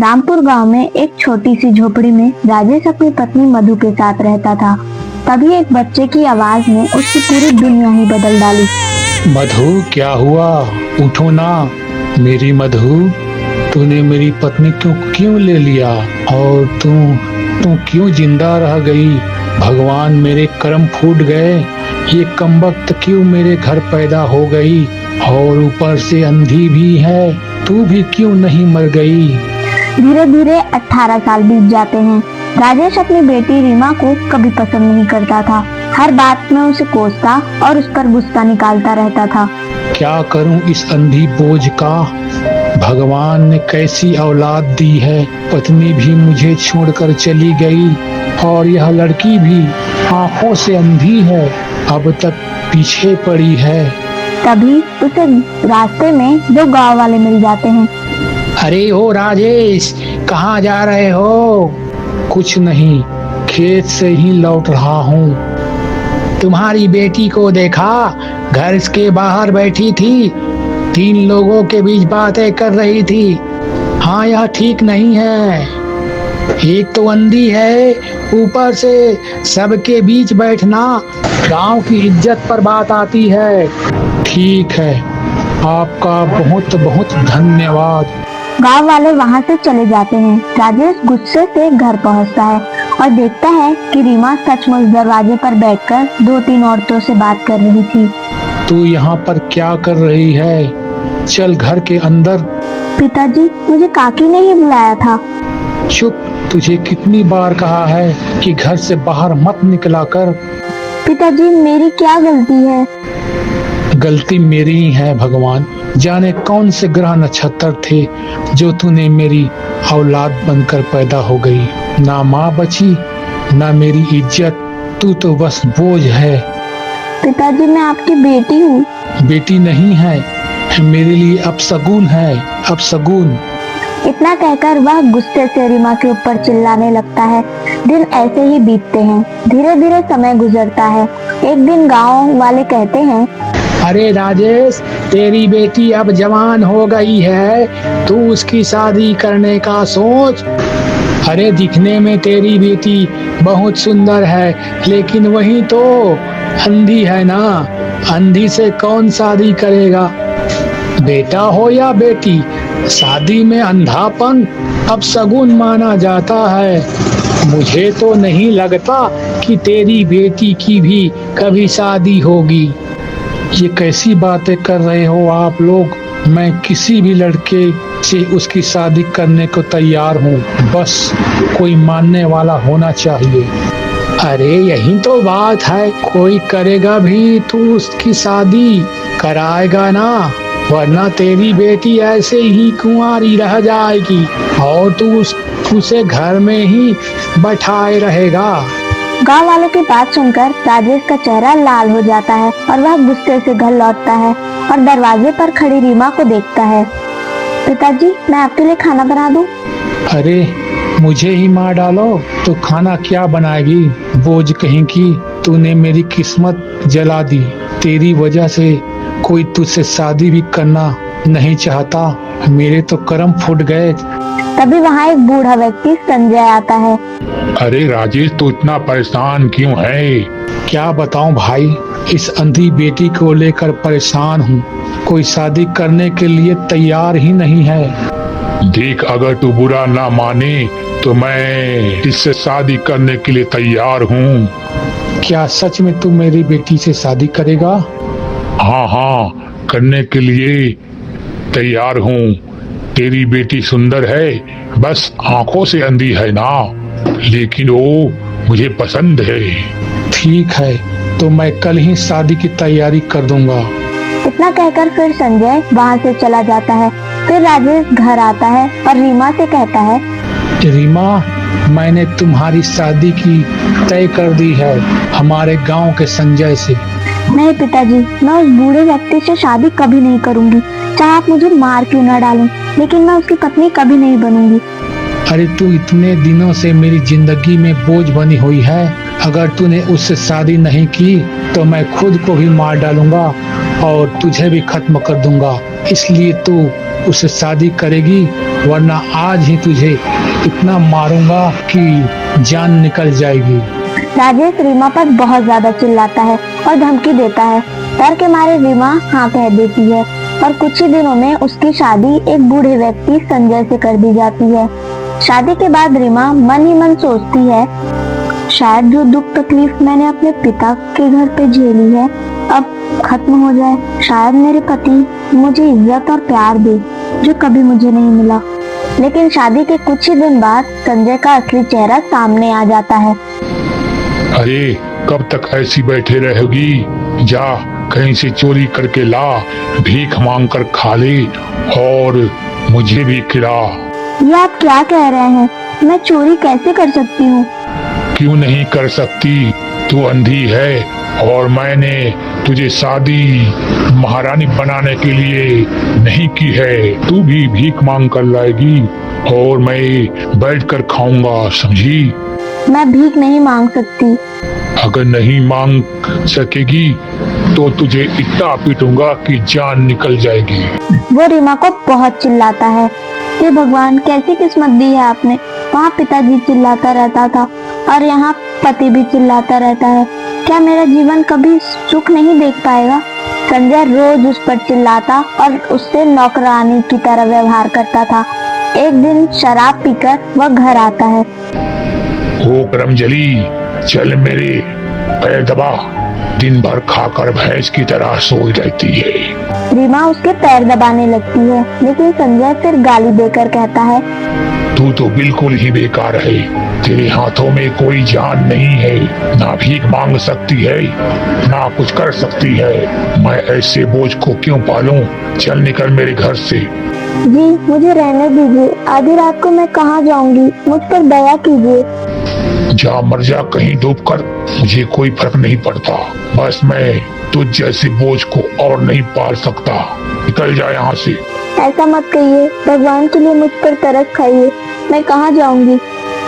रामपुर गांव में एक छोटी सी झोपड़ी में राजेश अपनी पत्नी मधु के साथ रहता था। तभी एक बच्चे की आवाज ने उसकी पूरी दुनिया ही बदल डाली। मधु, क्या हुआ? उठो ना मेरी मधु। तूने मेरी पत्नी को क्यों ले लिया और तू क्यों जिंदा रह गई? भगवान, मेरे कर्म फूट गए। ये कमबख्त क्यों मेरे घर पैदा हो गई और ऊपर से अंधी भी है। तू भी क्यों नहीं मर गई? धीरे धीरे 18 साल बीत जाते हैं। राजेश अपनी बेटी रीमा को कभी पसंद नहीं करता था। हर बात में उसे कोसता और उस पर गुस्सा निकालता रहता था। क्या करूं इस अंधी बोझ का? भगवान ने कैसी औलाद दी है। पत्नी भी मुझे छोड़कर चली गई और यह लड़की भी आंखों से अंधी है, अब तक पीछे पड़ी है। तभी उसे रास्ते में दो गांव वाले मिल जाते हैं। अरे ओ राजेश, कहाँ जा रहे हो? कुछ नहीं, खेत से ही लौट रहा हूँ। तुम्हारी बेटी को देखा, घर के बाहर बैठी थी, 3 लोगों के बीच बातें कर रही थी। हाँ, यह ठीक नहीं है। एक तो अंधी है, ऊपर से सबके बीच बैठना गांव की इज्जत पर बात आती है। ठीक है, आपका बहुत बहुत धन्यवाद। गांव वाले वहां से चले जाते हैं। राजेश गुस्से से घर पहुंचता है और देखता है कि रीमा सचमुच दरवाजे पर बैठकर 2-3 औरतों से बात कर रही थी। तू यहाँ पर क्या कर रही है? चल घर के अंदर। पिताजी, मुझे काकी ने ही बुलाया था। चुप, तुझे कितनी बार कहा है कि घर से बाहर मत निकला कर। पिताजी, मेरी क्या गलती है? गलती मेरी ही है। भगवान जाने कौन से ग्रह नक्षत्र थे जो तूने मेरी औलाद बनकर पैदा हो गई। ना माँ बची, ना मेरी इज्जत। तू तो बस बोझ है। पिताजी, मैं आपकी बेटी हूँ। बेटी नहीं है, मेरे लिए अपशगुन है, अपशगुन। इतना कहकर वह गुस्से से रीमा के ऊपर चिल्लाने लगता है। दिन ऐसे ही बीतते हैं। धीरे धीरे समय गुजरता है। एक दिन गांव वाले कहते हैं, अरे राजेश, तेरी बेटी अब जवान हो गई है, तू उसकी शादी करने का सोच। अरे दिखने में तेरी बेटी बहुत सुंदर है, लेकिन वही तो अंधी है ना। अंधी से कौन शादी करेगा? बेटा हो या बेटी, शादी में अंधापन अब शगुन माना जाता है। मुझे तो नहीं लगता कि तेरी बेटी की भी कभी शादी होगी। ये कैसी बातें कर रहे हो आप लोग? मैं किसी भी लड़के से उसकी शादी करने को तैयार हूँ, बस कोई मानने वाला होना चाहिए। अरे यही तो बात है, कोई करेगा भी तो उसकी शादी कराएगा ना, वरना तेरी बेटी ऐसे ही कुंवारी रह जाएगी और तू उसे घर में ही बैठाए रहेगा। गांव वालों की बात सुनकर राजेश का चेहरा लाल हो जाता है और वह गुस्से से घर लौटता है और दरवाजे पर खड़ी रीमा को देखता है। पिताजी, मैं आपके लिए खाना बना दूं? अरे मुझे ही मार डालो तो खाना क्या बनाएगी? बोझ कहीं की। तूने मेरी किस्मत जला दी। तेरी वजह से कोई तुझसे शादी भी करना नहीं चाहता। मेरे तो कर्म फूट गए। तभी वहाँ एक बूढ़ा व्यक्ति संजय आता है। अरे राजेश, तू इतना परेशान क्यों है? क्या बताऊं भाई, इस अंधी बेटी को लेकर परेशान हूँ। कोई शादी करने के लिए तैयार ही नहीं है। देख, अगर तू बुरा ना माने तो मैं इससे शादी करने के लिए तैयार हूँ। क्या सच में तू मेरी बेटी से शादी करेगा? हाँ हाँ, करने के लिए तैयार हूँ। तेरी बेटी सुंदर है, बस आंखों से अंधी है ना, लेकिन वो मुझे पसंद है। ठीक है, तो मैं कल ही शादी की तैयारी कर दूंगा। इतना कहकर फिर संजय वहाँ से चला जाता है। फिर राजेश घर आता है और रीमा से कहता है, रीमा, मैंने तुम्हारी शादी की तय कर दी है हमारे गांव के संजय से। नहीं पिताजी, मैं उस बूढ़े व्यक्ति से शादी कभी नहीं करूंगी। चाहे आप मुझे मार क्यों न डालें, लेकिन मैं उसकी पत्नी कभी नहीं बनूंगी। अरे तू इतने दिनों से मेरी जिंदगी में बोझ बनी हुई है। अगर तूने उससे शादी नहीं की तो मैं खुद को भी मार डालूंगा और तुझे भी खत्म कर दूंगा। इसलिए तू उससे शादी करेगी वरना आज ही तुझे इतना मारूंगा कि जान निकल जाएगी। राजेश रीमा पर बहुत ज्यादा चिल्लाता है और धमकी देता है। डर के मारे रीमा हाँ कह देती है और कुछ ही दिनों में उसकी शादी एक बूढ़े व्यक्ति संजय से कर दी जाती है। शादी के बाद रीमा मन ही मन सोचती है, शायद जो दुख तकलीफ मैंने अपने पिता के घर पे झेली है अब खत्म हो जाए। शायद मेरे पति मुझे इज्जत और प्यार दे जो कभी मुझे नहीं मिला। लेकिन शादी के कुछ ही दिन बाद संजय का असली चेहरा सामने आ जाता है। अरे कब तक ऐसी बैठे रहोगी? जा कहीं से चोरी करके ला, भीख मांग कर खा ले और मुझे भी खिला। ये आप क्या कह रहे हैं? मैं चोरी कैसे कर सकती हूँ? क्यों नहीं कर सकती? तू अंधी है और मैंने तुझे शादी महारानी बनाने के लिए नहीं की है। तू भी भीख मांग कर लाएगी और मैं बैठ कर खाऊंगा, समझी? मैं भीख नहीं मांग सकती। अगर नहीं मांग सकेगी तो तुझे इतना पीटूंगा कि जान निकल जाएगी। वो रीमा को बहुत चिल्लाता है। हे भगवान, कैसी किस्मत दी है आपने। वहाँ पिताजी चिल्लाता रहता था और यहाँ पति भी चिल्लाता रहता है। क्या मेरा जीवन कभी सुख नहीं देख पाएगा? संजय रोज उस पर चिल्लाता और उससे नौकरानी की तरह व्यवहार करता था। एक दिन शराब पीकर वह घर आता है। ओ करमजली, चल मेरे पैर दबा। दिन भर खाकर भैंस की तरह सोई रहती है। रीमा उसके पैर दबाने लगती है, लेकिन संजय फिर गाली देकर कहता है, तू तो बिल्कुल ही बेकार है। तेरे हाथों में कोई जान नहीं है, ना भीख मांग सकती है ना कुछ कर सकती है। मैं ऐसे बोझ को क्यों पालूं? चल निकल मेरे घर से। जी मुझे रहने दीजिए। आधी रात को मैं कहाँ जाऊंगी? मुझ पर दया कीजिए। जा मर जा कहीं डूब कर, मुझे कोई फर्क नहीं पड़ता। बस मैं तुझ जैसे बोझ को और नहीं पाल सकता। निकल जा यहाँ से। ऐसा मत कहिए, भगवान के लिए मुझ पर तरस खाइए। मैं कहाँ जाऊंगी?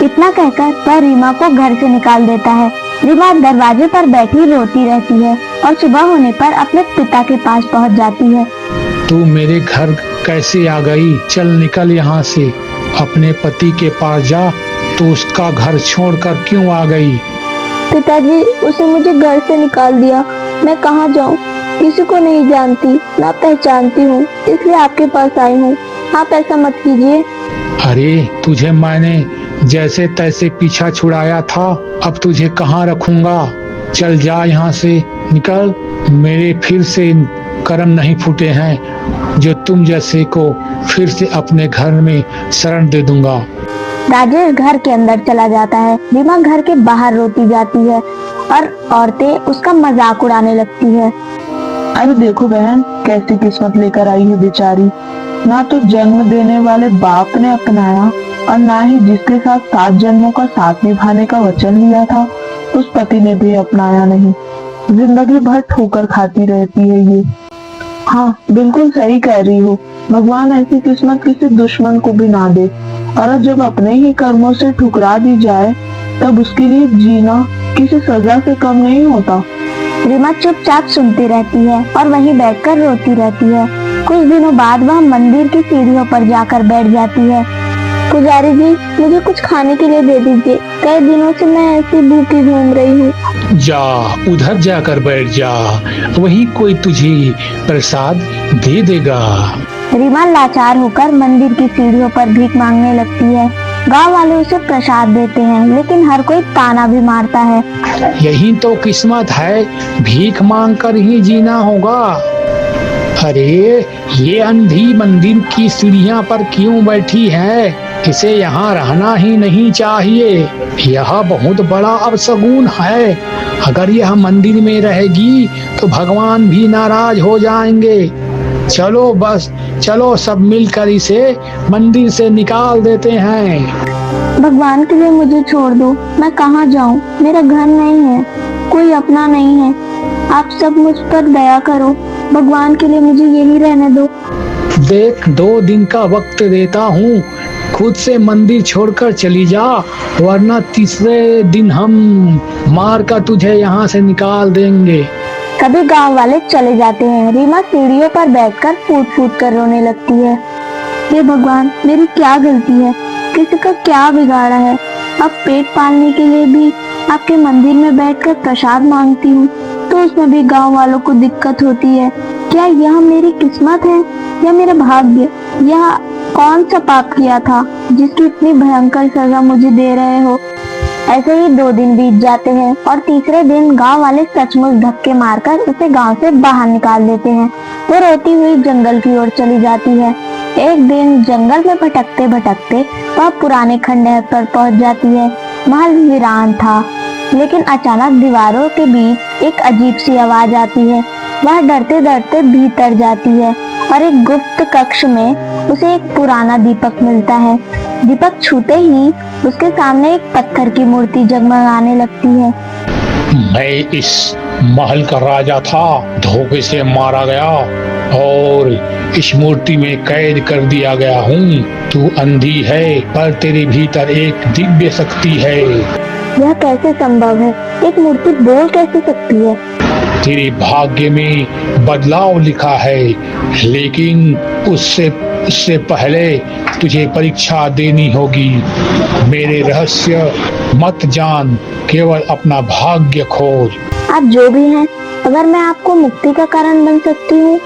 इतना कहकर वह रीमा को घर से निकाल देता है। रीमा दरवाजे पर बैठी रोती रहती है और सुबह होने पर अपने पिता के पास पहुँच जाती है। तू मेरे घर कैसे आ गई? चल निकल यहाँ से। अपने पति के पास जा। तू उसका घर छोड़कर क्यों आ गई? पिताजी, उसे मुझे घर से निकाल दिया। मैं कहाँ जाऊँ? किसी को नहीं जानती, ना पहचानती हूँ, इसलिए आपके पास आई हूँ। आप ऐसा मत कीजिए। अरे तुझे मैंने जैसे तैसे पीछा छुड़ाया था, अब तुझे कहाँ रखूंगा? चल जा यहाँ से, निकल। मेरे फिर से कर्म नहीं फूटे हैं जो तुम जैसे को फिर से अपने घर में शरण दे दूंगा। राजेश घर के अंदर चला जाता है। रीमा घर के बाहर रोती जाती है और औरतें उसका मजाक उड़ाने लगती है। अरे देखो बहन, कैसी किस्मत लेकर आई है बेचारी। ना तो जन्म देने वाले बाप ने अपनाया और ना ही जिसके साथ 7 जन्मों का साथ निभाने का वचन लिया था उस पति ने भी अपनाया नहीं। जिंदगी भर ठोकर खाती रहती है ये। हाँ बिल्कुल सही कह रही हो। भगवान ऐसी किस्मत किसी दुश्मन को भी ना दे, और जब अपने ही कर्मों से ठुकरा दी जाए तब उसके लिए जीना किसी सजा से कम नहीं होता। रीमा चुपचाप सुनती रहती है और वहीं बैठकर रोती रहती है। कुछ दिनों बाद वह मंदिर की सीढ़ियों पर जाकर बैठ जाती है। पुजारी जी, मुझे कुछ खाने के लिए दे दीजिए। कई दिनों से मैं ऐसी भूखी घूम रही हूँ। जा उधर जाकर बैठ जा, वहीं कोई तुझे प्रसाद दे देगा। रीमा लाचार होकर मंदिर की सीढ़ियों पर भीख मांगने लगती है। गांव वाले उसे प्रसाद देते हैं, लेकिन हर कोई ताना भी मारता है। यही तो किस्मत है, भीख मांग कर ही जीना होगा। अरे ये अंधी मंदिर की सीढ़ियां पर क्यों बैठी है? इसे यहाँ रहना ही नहीं चाहिए। यह बहुत बड़ा अपशगुन है। अगर यह मंदिर में रहेगी तो भगवान भी नाराज हो जाएंगे। चलो बस चलो, सब मिलकर इसे मंदिर से निकाल देते हैं। भगवान के लिए मुझे छोड़ दो। मैं कहाँ जाऊँ? मेरा घर नहीं है, कोई अपना नहीं है। आप सब मुझ पर दया करो। भगवान के लिए मुझे यही रहने दो। देख, 2 दिन का वक्त देता हूँ, खुद से मंदिर छोड़कर चली जा, वरना तीसरे दिन हम मार कर तुझे यहाँ से निकाल देंगे। सभी गांव वाले चले जाते हैं। रीमा सीढ़ियों पर बैठकर फूट फूट कर रोने लगती है। हे भगवान, मेरी क्या गलती है? किसी का क्या बिगाड़ा है? अब पेट पालने के लिए भी आपके मंदिर में बैठकर प्रसाद मांगती हूँ, तो उसमें भी गांव वालों को दिक्कत होती है। क्या यह मेरी किस्मत है या मेरा भाग्य? यह कौन सा पाप किया था जिसकी इतनी भयंकर सजा मुझे दे रहे हो? ऐसे ही 2 दिन बीत जाते हैं और तीसरे दिन गांव वाले सचमुच धक्के मारकर उसे गांव से बाहर निकाल देते हैं। वो रोती हुई जंगल की ओर चली जाती है। एक दिन जंगल में भटकते भटकते वह पुराने खंडहर पर पहुंच जाती है। महल वीरान था, लेकिन अचानक दीवारों के बीच एक अजीब सी आवाज आती है। वह डरते डरते भीतर जाती है और एक गुप्त कक्ष में उसे एक पुराना दीपक मिलता है। दीपक छूते ही उसके सामने एक पत्थर की मूर्ति जगमगाने लगती है। मैं इस महल का राजा था, धोखे से मारा गया और इस मूर्ति में कैद कर दिया गया हूँ। तू अंधी है, पर तेरे भीतर एक दिव्य शक्ति है। यह कैसे संभव है? एक मूर्ति बोल कैसे सकती है? तेरे भाग्य में बदलाव लिखा है, लेकिन उससे पहले तुझे परीक्षा देनी होगी। मेरे रहस्य मत जान, केवल अपना भाग्य खोज। आप जो भी हैं, अगर मैं आपको मुक्ति का कारण बन सकती हूँ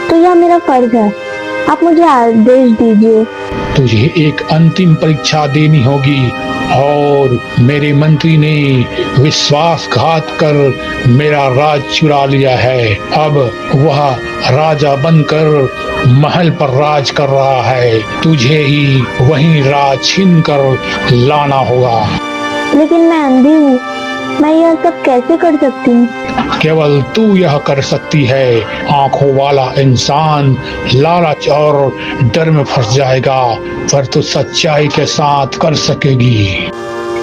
तो यह मेरा फर्ज है। आप मुझे आदेश दीजिए। तुझे एक अंतिम परीक्षा देनी होगी और मेरे मंत्री ने विश्वासघात कर मेरा राज चुरा लिया है। अब वह राजा बनकर महल पर राज कर रहा है। तुझे ही वही राज छीन कर लाना होगा। लेकिन मैं अंधी हूँ, मैं यह सब कैसे कर सकती हूँ? केवल तू यह कर सकती है। आंखों वाला इंसान लालच और डर में फंस जाएगा, पर तू सच्चाई के साथ कर सकेगी।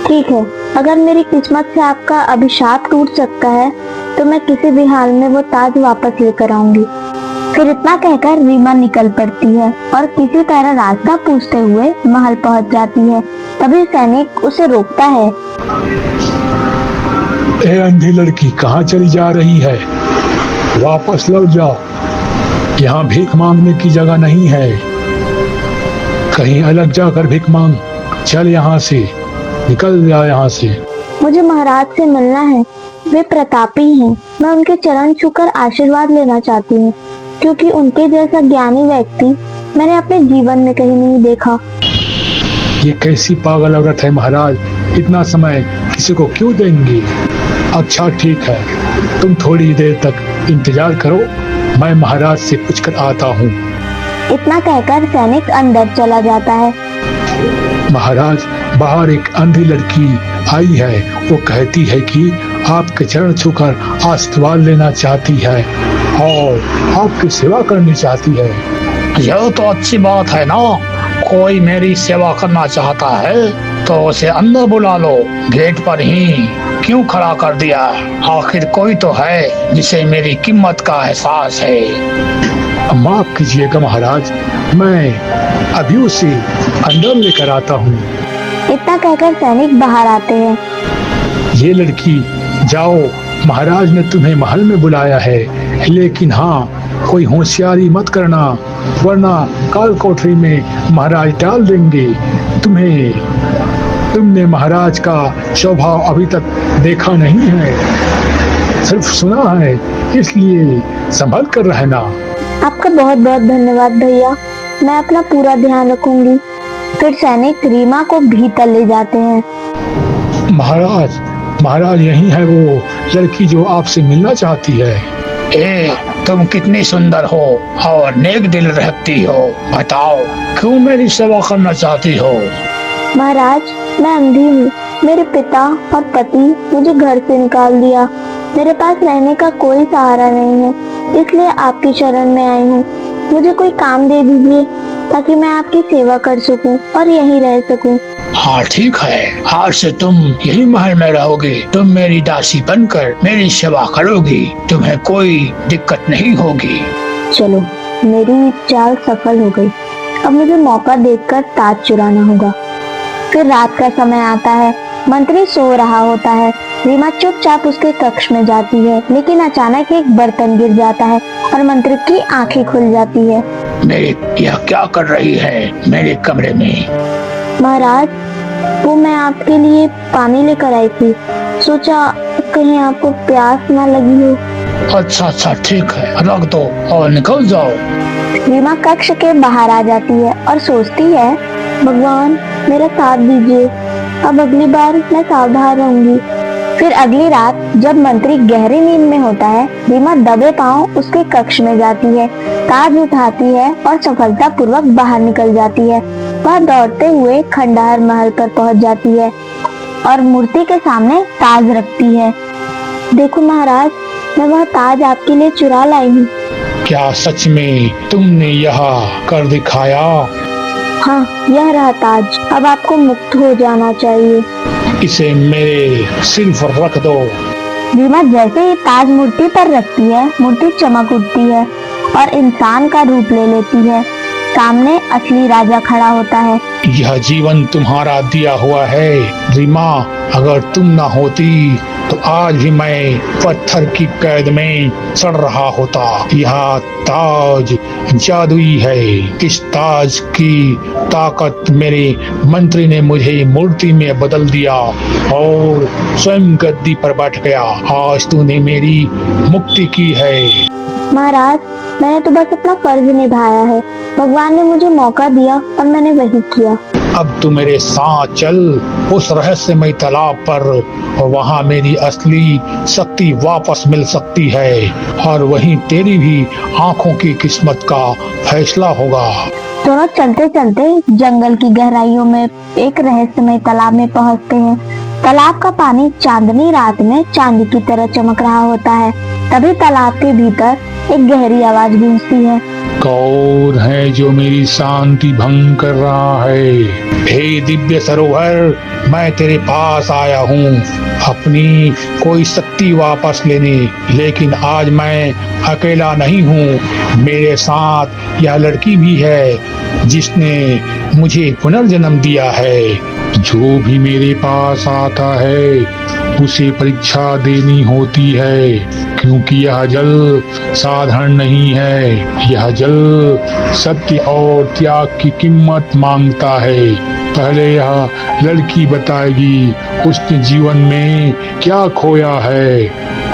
ठीक है, अगर मेरी किस्मत से आपका अभिशाप टूट सकता है तो मैं किसी भी हाल में वो ताज वापस लेकर आऊंगी। फिर इतना कहकर रीमा निकल पड़ती है और किसी तरह रास्ता पूछते हुए महल पहुंच जाती है। तभी सैनिक उसे रोकता है। ए अंधी लड़की, कहाँ चली जा रही है? वापस लौट जाओ, यहाँ भीख मांगने की जगह नहीं है। कहीं अलग जाकर भीख मांग। चल यहाँ से, निकल जा यहाँ से। मुझे महाराज से मिलना है, वे प्रतापी हैं। मैं उनके चरण छूकर आशीर्वाद लेना चाहती हूँ, क्योंकि उनके जैसा ज्ञानी व्यक्ति मैंने अपने जीवन में कहीं नहीं देखा। ये कैसी पागल औरत है महाराज, इतना समय किसी को क्यों देंगी? अच्छा ठीक है, तुम थोड़ी देर तक इंतजार करो, मैं महाराज से पूछकर आता हूँ। इतना कहकर सैनिक अंदर चला जाता है। महाराज, बाहर एक अंधी लड़की आई है। वो कहती है कि आपके चरण छूकर आशीर्वाद लेना चाहती है और आपकी सेवा करनी चाहती है। यह तो अच्छी बात है ना। कोई मेरी सेवा करना चाहता है तो उसे अंदर बुला लो। गेट पर ही क्यों खड़ा कर दिया? आखिर कोई तो है जिसे मेरी कीमत का एहसास है। माफ कीजिएगा महाराज, मैं अभी उसे अंदर लेकर आता हूँ। इतना कहकर सैनिक बाहर आते हैं। ये लड़की जाओ, महाराज ने तुम्हें महल में बुलाया है, लेकिन हाँ, कोई होशियारी मत करना, वरना काल कोठरी में महाराज डाल देंगे तुम्हें। तुमने महाराज का स्वभाव अभी तक देखा नहीं है, सिर्फ सुना है, इसलिए संभल कर रहना। आपका बहुत बहुत धन्यवाद भैया, मैं अपना पूरा ध्यान रखूंगी। फिर सैनिक रीमा को भीतर ले जाते हैं। महाराज, महाराज यही है वो लड़की जो आपसे मिलना चाहती है। ए, तुम कितनी सुंदर हो और नेक दिल रखती हो। बताओ, क्यों मेरी सेवा करना चाहती हो? महाराज, मैं अंधी हूँ। मेरे पिता और पति मुझे घर से निकाल दिया। मेरे पास रहने का कोई सहारा नहीं है, इसलिए आपकी शरण में आई हूँ। मुझे कोई काम दे दीजिए ताकि मैं आपकी सेवा कर सकूं और यहीं रह सकूं। हाँ ठीक है, आज से तुम यही महल में रहोगे। तुम मेरी दासी बनकर मेरी सेवा करोगी, तुम्हें कोई दिक्कत नहीं होगी। चलो, मेरी चाल सफल हो गई। अब मुझे मौका देखकर ताज चुराना होगा। फिर रात का समय आता है। मंत्री सो रहा होता है। रीमा चुपचाप उसके कक्ष में जाती है, लेकिन अचानक एक बर्तन गिर जाता है और मंत्री की आंखें खुल जाती है। मेरे यह क्या कर रही है मेरे कमरे में? महाराज, वो मैं आपके लिए पानी लेकर आई थी। सोचा कहीं आपको प्यास ना लगी हो। अच्छा ठीक है, रख दो और निकल जाओ। रीमा कक्ष के बाहर आ जाती है और सोचती है, भगवान मेरा साथ दीजिए, अब अगली बार मैं सावधान रहूंगी। फिर अगली रात जब मंत्री गहरी नींद में होता है, रीमा दबे पांव उसके कक्ष में जाती है, ताज उठाती है और सफलतापूर्वक बाहर निकल जाती है। वह दौड़ते हुए खंडहर महल पर पहुंच जाती है और मूर्ति के सामने ताज रखती है। देखो महाराज, मैं वह ताज आपके लिए चुरा लाई हूँ। क्या सच में तुमने यह कर दिखाया? हाँ, यह रहा ताज। अब आपको मुक्त हो जाना चाहिए। इसे मेरे सिर पर रख दो। रीमा जैसे ही ताज मूर्ति पर रखती है, मूर्ति चमक उठती है और इंसान का रूप ले लेती है। सामने असली राजा खड़ा होता है। यह जीवन तुम्हारा दिया हुआ है रीमा। अगर तुम ना होती तो आज भी मैं पत्थर की कैद में सड़ रहा होता। यह ताज जादुई है। इस ताज की ताकत मेरे मंत्री ने मुझे मूर्ति में बदल दिया और स्वयं गद्दी पर बैठ गया। आज तूने मेरी मुक्ति की है। महाराज, मैंने तो बस अपना फर्ज निभाया है। भगवान ने मुझे मौका दिया और मैंने वही किया। अब तू मेरे साथ चल उस रहस्यमय तालाब पर, और वहाँ मेरी असली शक्ति वापस मिल सकती है और वहीं तेरी भी आंखों की किस्मत का फैसला होगा। दोनों चलते चलते जंगल की गहराइयों में एक रहस्यमय तालाब में पहुंचते हैं। तालाब का पानी चांदनी रात में चांदी की तरह चमक रहा होता है। तभी तालाब के भीतर एक गहरी आवाज गूंजती है। कौन है जो मेरी शांति भंग कर रहा है? हे दिव्य सरोवर, मैं तेरे पास आया हूँ अपनी कोई शक्ति वापस लेने। लेकिन आज मैं अकेला नहीं हूँ, मेरे साथ यह लड़की भी है जिसने मुझे पुनर्जन्म दिया है। जो भी मेरे पास आता है उसे परीक्षा देनी होती है, क्योंकि यह जल साधारण नहीं है। यह जल सत्य और त्याग की कीमत मांगता है। पहले यह लड़की बताएगी उसने जीवन में क्या खोया है,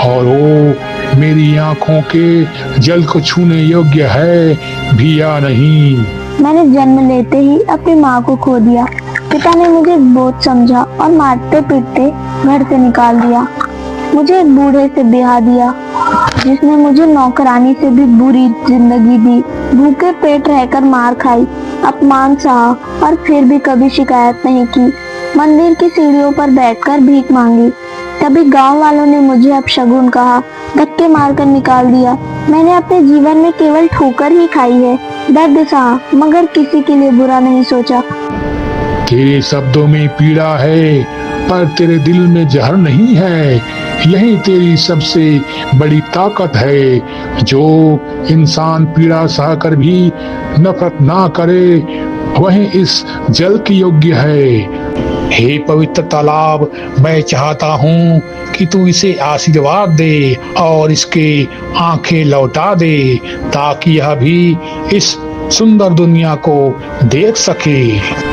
और वो मेरी आंखों के जल को छूने योग्य है भी या नहीं। मैंने जन्म लेते ही अपनी माँ को खो दिया। पिता ने मुझे बहुत समझा और मारते पीटते घर से निकाल दिया। मुझे एक बूढ़े से ब्याह दिया जिसने मुझे नौकरानी से भी बुरी जिंदगी दी। भूखे पेट रहकर मार खाई, अपमान सहा और फिर भी कभी शिकायत नहीं की। मंदिर की सीढ़ियों पर बैठकर भीख मांगी। तभी गांव वालों ने मुझे अपशगुन कहा, धक्के मारकर निकाल दिया। मैंने अपने जीवन में केवल ठोकर ही खाई है, दर्द सहा, मगर किसी के लिए बुरा नहीं सोचा। तेरे शब्दों में पीड़ा है, पर तेरे दिल में जहर नहीं है। यही तेरी सबसे बड़ी ताकत है। जो इंसान पीड़ा सहकर भी नफरत ना करे, वही इस जल की योग्य है। हे पवित्र तालाब, मैं चाहता हूँ कि तू इसे आशीर्वाद दे और इसके आंखें लौटा दे, ताकि यह भी इस सुंदर दुनिया को देख सके।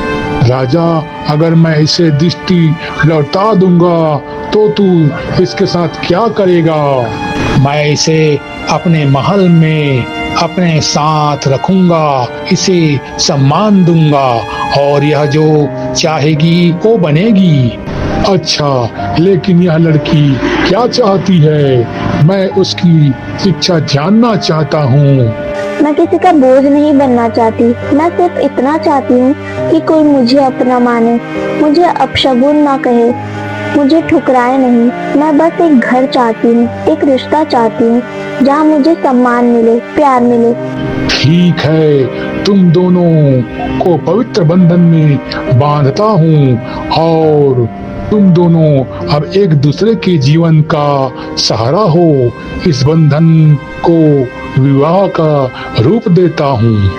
राजा, अगर मैं इसे दृष्टि लौटा दूंगा तो तू इसके साथ क्या करेगा? मैं इसे अपने महल में अपने साथ रखूंगा, इसे सम्मान दूंगा और यह जो चाहेगी वो बनेगी। अच्छा, लेकिन यह लड़की क्या चाहती है? मैं उसकी इच्छा जानना चाहता हूँ। मैं किसी का बोझ नहीं बनना चाहती। मैं सिर्फ इतना चाहती हूँ कि कोई मुझे अपना माने, मुझे अपशगुन ना कहे, मुझे ठुकराए नहीं। मैं बस एक घर चाहती हूँ, एक रिश्ता चाहती हूँ जहाँ मुझे सम्मान मिले, प्यार मिले। ठीक है, तुम दोनों को पवित्र बंधन में बांधता हूँ और तुम दोनों अब एक दूसरे के जीवन का सहारा हो। इस बंधन को विवाह का रूप देता हूँ।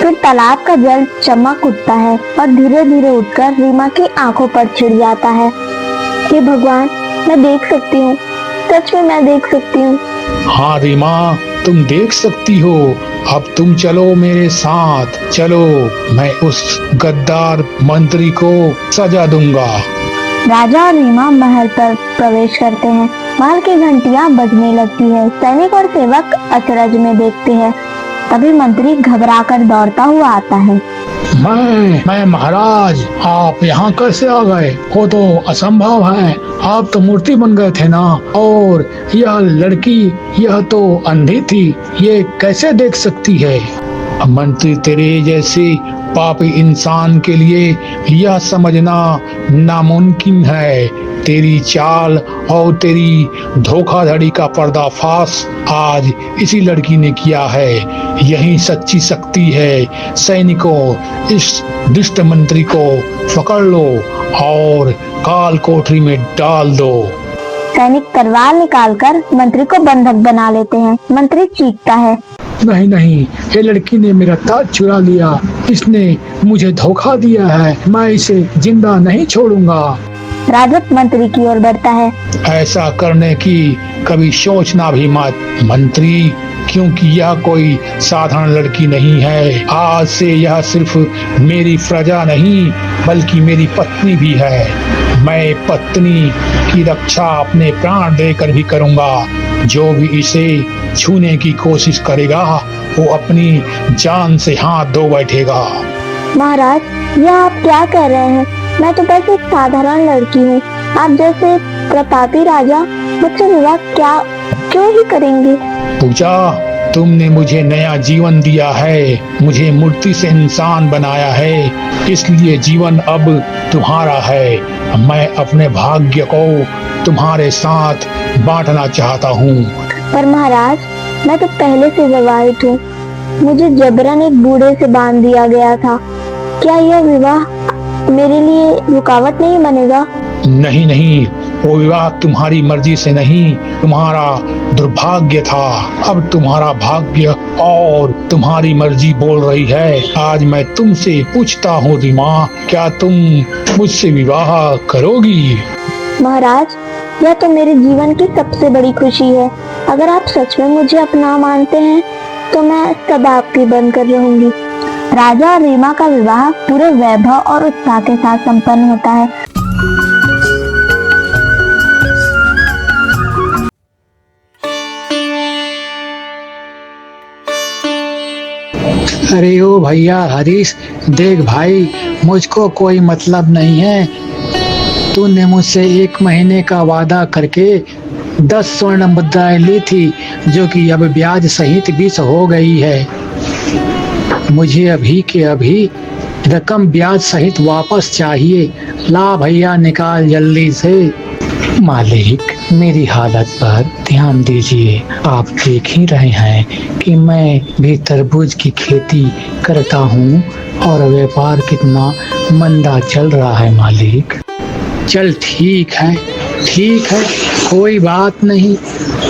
फिर तालाब का जल चमक उठता है और धीरे धीरे उठकर रीमा की आंखों पर छिड़ जाता है। हे भगवान, मैं देख सकती हूँ, सच में मैं देख सकती हूँ। हाँ रीमा, तुम देख सकती हो। अब तुम चलो मेरे साथ, चलो, मैं उस गद्दार मंत्री को सजा दूंगा। राजा और रीमा महल पर प्रवेश करते हैं। महल की घंटियां बजने लगती है। सैनिक और सेवक अचरज में देखते हैं। तभी मंत्री घबराकर दौड़ता हुआ आता है। मैं महाराज, आप यहाँ कैसे आ गए? वो तो असंभव है, आप तो मूर्ति बन गए थे ना। और यह लड़की, यह तो अंधी थी, ये कैसे देख सकती है? मंत्री, तेरे जैसे पापी इंसान के लिए यह समझना नामुमकिन है। तेरी चाल और तेरी धोखाधड़ी का पर्दाफाश आज इसी लड़की ने किया है। यही सच्ची शक्ति है। सैनिकों, इस दुष्ट मंत्री को पकड़ लो और काल कोठरी में डाल दो। सैनिक तलवार निकालकर मंत्री को बंधक बना लेते हैं। मंत्री चीखता है, नहीं नहीं, ये लड़की ने मेरा ताज चुरा लिया, इसने मुझे धोखा दिया है, मैं इसे जिंदा नहीं छोड़ूंगा। राजत मंत्री की ओर बढ़ता है। ऐसा करने की कभी सोचना भी मत मंत्री, क्योंकि यह कोई साधारण लड़की नहीं है। आज से यह सिर्फ मेरी प्रजा नहीं बल्कि मेरी पत्नी भी है। मैं पत्नी की रक्षा अपने प्राण देकर भी करूंगा। जो भी इसे छूने की कोशिश करेगा वो अपनी जान से हाथ धो बैठेगा। महाराज, यह आप क्या कह रहे हैं? मैं तो बस एक साधारण लड़की हूँ। आप जैसे प्रतापी राजा मुझसे विवाह क्यों ही करेंगे? पूजा, तुमने मुझे नया जीवन दिया है, मुझे मूर्ति से इंसान बनाया है, इसलिए जीवन अब तुम्हारा है। मैं अपने भाग्य को तुम्हारे साथ बांटना चाहता हूँ। पर महाराज, मैं तो पहले से विवाहित हूँ। मुझे जबरन एक बूढ़े से बांध दिया गया था। क्या यह विवाह मेरे लिए रुकावट नहीं बनेगा? नहीं नहीं, वो विवाह तुम्हारी मर्जी से नहीं, तुम्हारा दुर्भाग्य था। अब तुम्हारा भाग्य और तुम्हारी मर्जी बोल रही है। आज मैं तुमसे पूछता हूँ रीमा, क्या तुम मुझसे विवाह करोगी? महाराज, यह तो मेरे जीवन की सबसे बड़ी खुशी है। अगर आप सच में मुझे अपना मानते हैं तो मैं सदा आपकी बनकर रहूंगी। राजा और रीमा का विवाह पूरे वैभव और उत्साह के साथ संपन्न होता है। अरे ओ भैया हरीश, देख भाई, मुझको कोई मतलब नहीं है। तूने मुझसे 1 महीने का वादा करके 10 स्वर्ण मुद्राएं ली थी, जो कि अब ब्याज सहित 20 हो गई है। मुझे अभी के अभी रकम ब्याज सहित वापस चाहिए। ला भैया, निकाल जल्दी से। मालिक, मेरी हालत पर ध्यान दीजिए। आप देख ही रहे हैं कि मैं भी तरबूज की खेती करता हूँ और व्यापार कितना मंदा चल रहा है मालिक। चल ठीक है, कोई बात नहीं।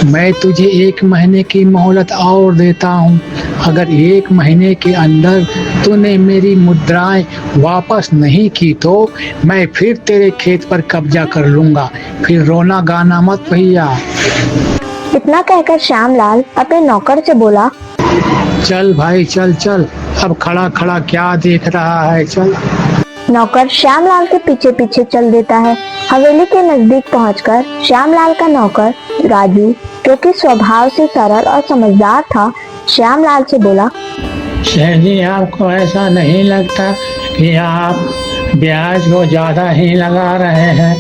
मैं तुझे 1 महीने की मोहलत और देता हूँ। अगर 1 महीने के अंदर तूने मेरी मुद्राएं वापस नहीं की तो मैं फिर तेरे खेत पर कब्जा कर लूंगा। फिर रोना गाना मत भैया। इतना कहकर श्यामलाल अपने नौकर से बोला, चल भाई, चल। अब खड़ा खड़ा क्या देख रहा है, चल। नौकर श्यामलाल के पीछे पीछे चल देता है। हवेली के नजदीक पहुंचकर श्यामलाल का नौकर राजू, जो कि स्वभाव से सरल और समझदार था, श्यामलाल से बोला, शेर जी, आपको ऐसा नहीं लगता कि आप ब्याज को ज्यादा ही लगा रहे हैं?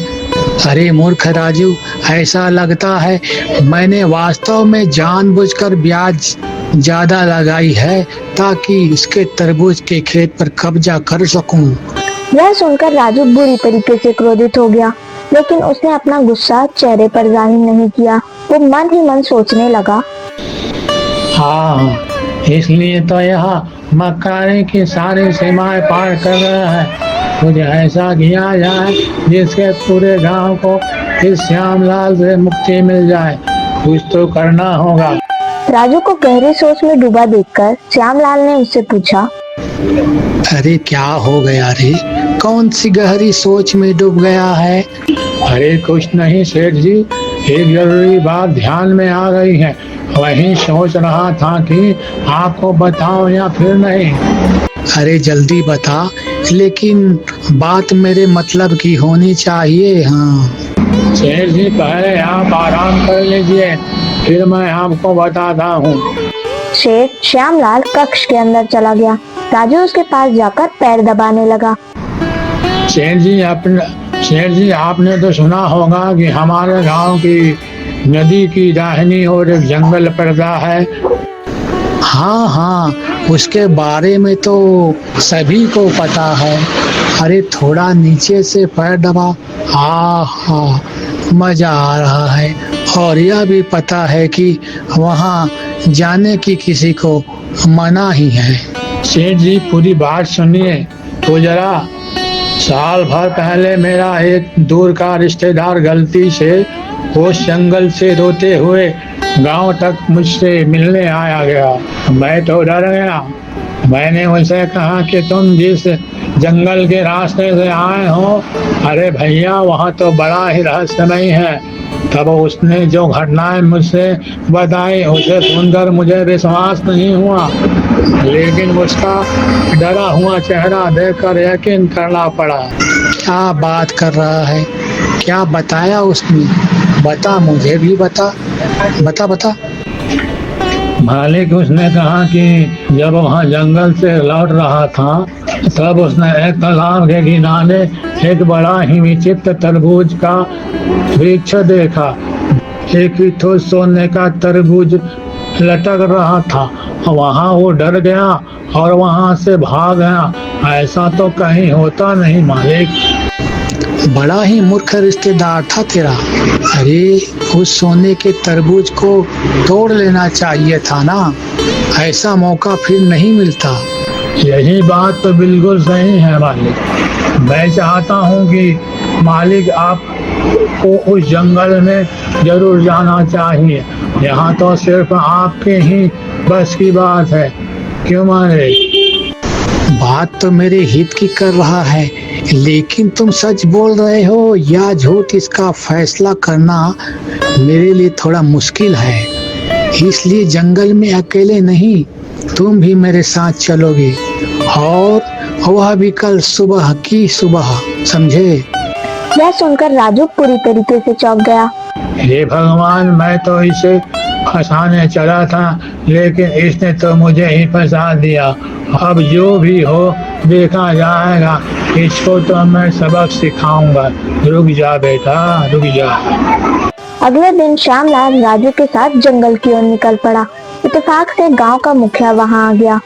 अरे मूर्ख राजू, ऐसा लगता है मैंने वास्तव में जानबूझकर ब्याज ज्यादा लगाई है ताकि उसके तरबूज के खेत पर कब्जा कर सकूं। यह सुनकर राजू बुरी तरीके से क्रोधित हो गया, लेकिन उसने अपना गुस्सा चेहरे पर जाहिर नहीं किया। वो मन ही मन सोचने लगा, हाँ, इसलिए तो यहाँ मक्कारी की सारी सीमाएं पार कर रहा है। मुझे ऐसा किया जाए जिसके पूरे गांव को इस श्यामलाल से मुक्ति मिल जाए। कुछ तो करना होगा। राजू को गहरी सोच में डूबा देखकर श्यामलाल ने उससे पूछा, अरे क्या हो गया रे? कौन सी गहरी सोच में डूब गया है? अरे कुछ नहीं सेठ जी, एक जरूरी बात ध्यान में आ गई है। वही सोच रहा था कि आपको बताओ या फिर नहीं। अरे जल्दी बता, लेकिन बात मेरे मतलब की होनी चाहिए। हाँ। शेर जी पहले आप आराम कर लीजिए, फिर मैं आपको बताता हूँ। शेर श्यामलाल कक्ष के अंदर चला गया। राजू उसके पास जाकर पैर दबाने लगा। शेर जी आपने तो सुना होगा कि हमारे गांव की नदी की दाहिनी ओर एक जंगल पड़ता है। हाँ हाँ, उसके बारे में तो सभी को पता है। अरे थोड़ा नीचे से पैर दबा। हाँ, मजा आ रहा है। और यह भी पता है कि वहाँ जाने की किसी को मना ही है। शेर जी पूरी बात सुनिए तो जरा। साल भर पहले मेरा एक दूर का रिश्तेदार गलती से उस जंगल से रोते हुए गांव तक मुझसे मिलने आया गया। मैं तो डर गया। मैंने उनसे कहा कि तुम जिस जंगल के रास्ते से आए हो, अरे भैया वहाँ तो बड़ा ही रहस्यमय है। तब उसने जो घटनाएं मुझसे बताई उसे सुनकर मुझे विश्वास नहीं हुआ, लेकिन उसका डरा हुआ चेहरा देखकर यकीन करना पड़ा। क्या बात कर रहा है? क्या बताया उसने? बता, मुझे भी बता। बता। मालिक उसने कहा कि जब वहाँ जंगल से लौट रहा था तब उसने एक तालाब के किनारे एक बड़ा ही विचित्र तरबूज का वृक्ष देखा। एक ही ठोस सोने का तरबूज लटक रहा था। वहाँ वो डर गया और वहाँ से भाग गया। ऐसा तो कहीं होता नहीं मालिक। बड़ा ही मूर्ख रिश्तेदार था तेरा। अरे उस सोने के तरबूज को तोड़ लेना चाहिए था ना, ऐसा मौका फिर नहीं मिलता। यही बात तो बिल्कुल सही है मालिक। मैं चाहता हूँ कि मालिक आपको उस जंगल में जरूर जाना चाहिए। यहाँ तो सिर्फ आपके ही बस की बात है, क्यों मालिक? बात तो मेरे हित की कर रहा है, लेकिन तुम सच बोल रहे हो या झूठ, इसका फैसला करना मेरे लिए थोड़ा मुश्किल है। इसलिए जंगल में अकेले नहीं, तुम भी मेरे साथ चलोगे, और वह भी कल सुबह की सुबह, समझे? यह सुनकर राजू पूरी तरीके से चौंक गया। हे भगवान, मैं तो इसे फंसाने चला था, लेकिन इसने तो मुझे ही फंसा दिया। अब जो भी हो देखा जाएगा। इसको तो मैं सबक सिखाऊंगा। रुक जा बेटा, रुक जा। अगले दिन श्यामलाल राजू के साथ जंगल की ओर निकल पड़ा। इत्तेफाक से गांव का मुखिया वहां आ गया।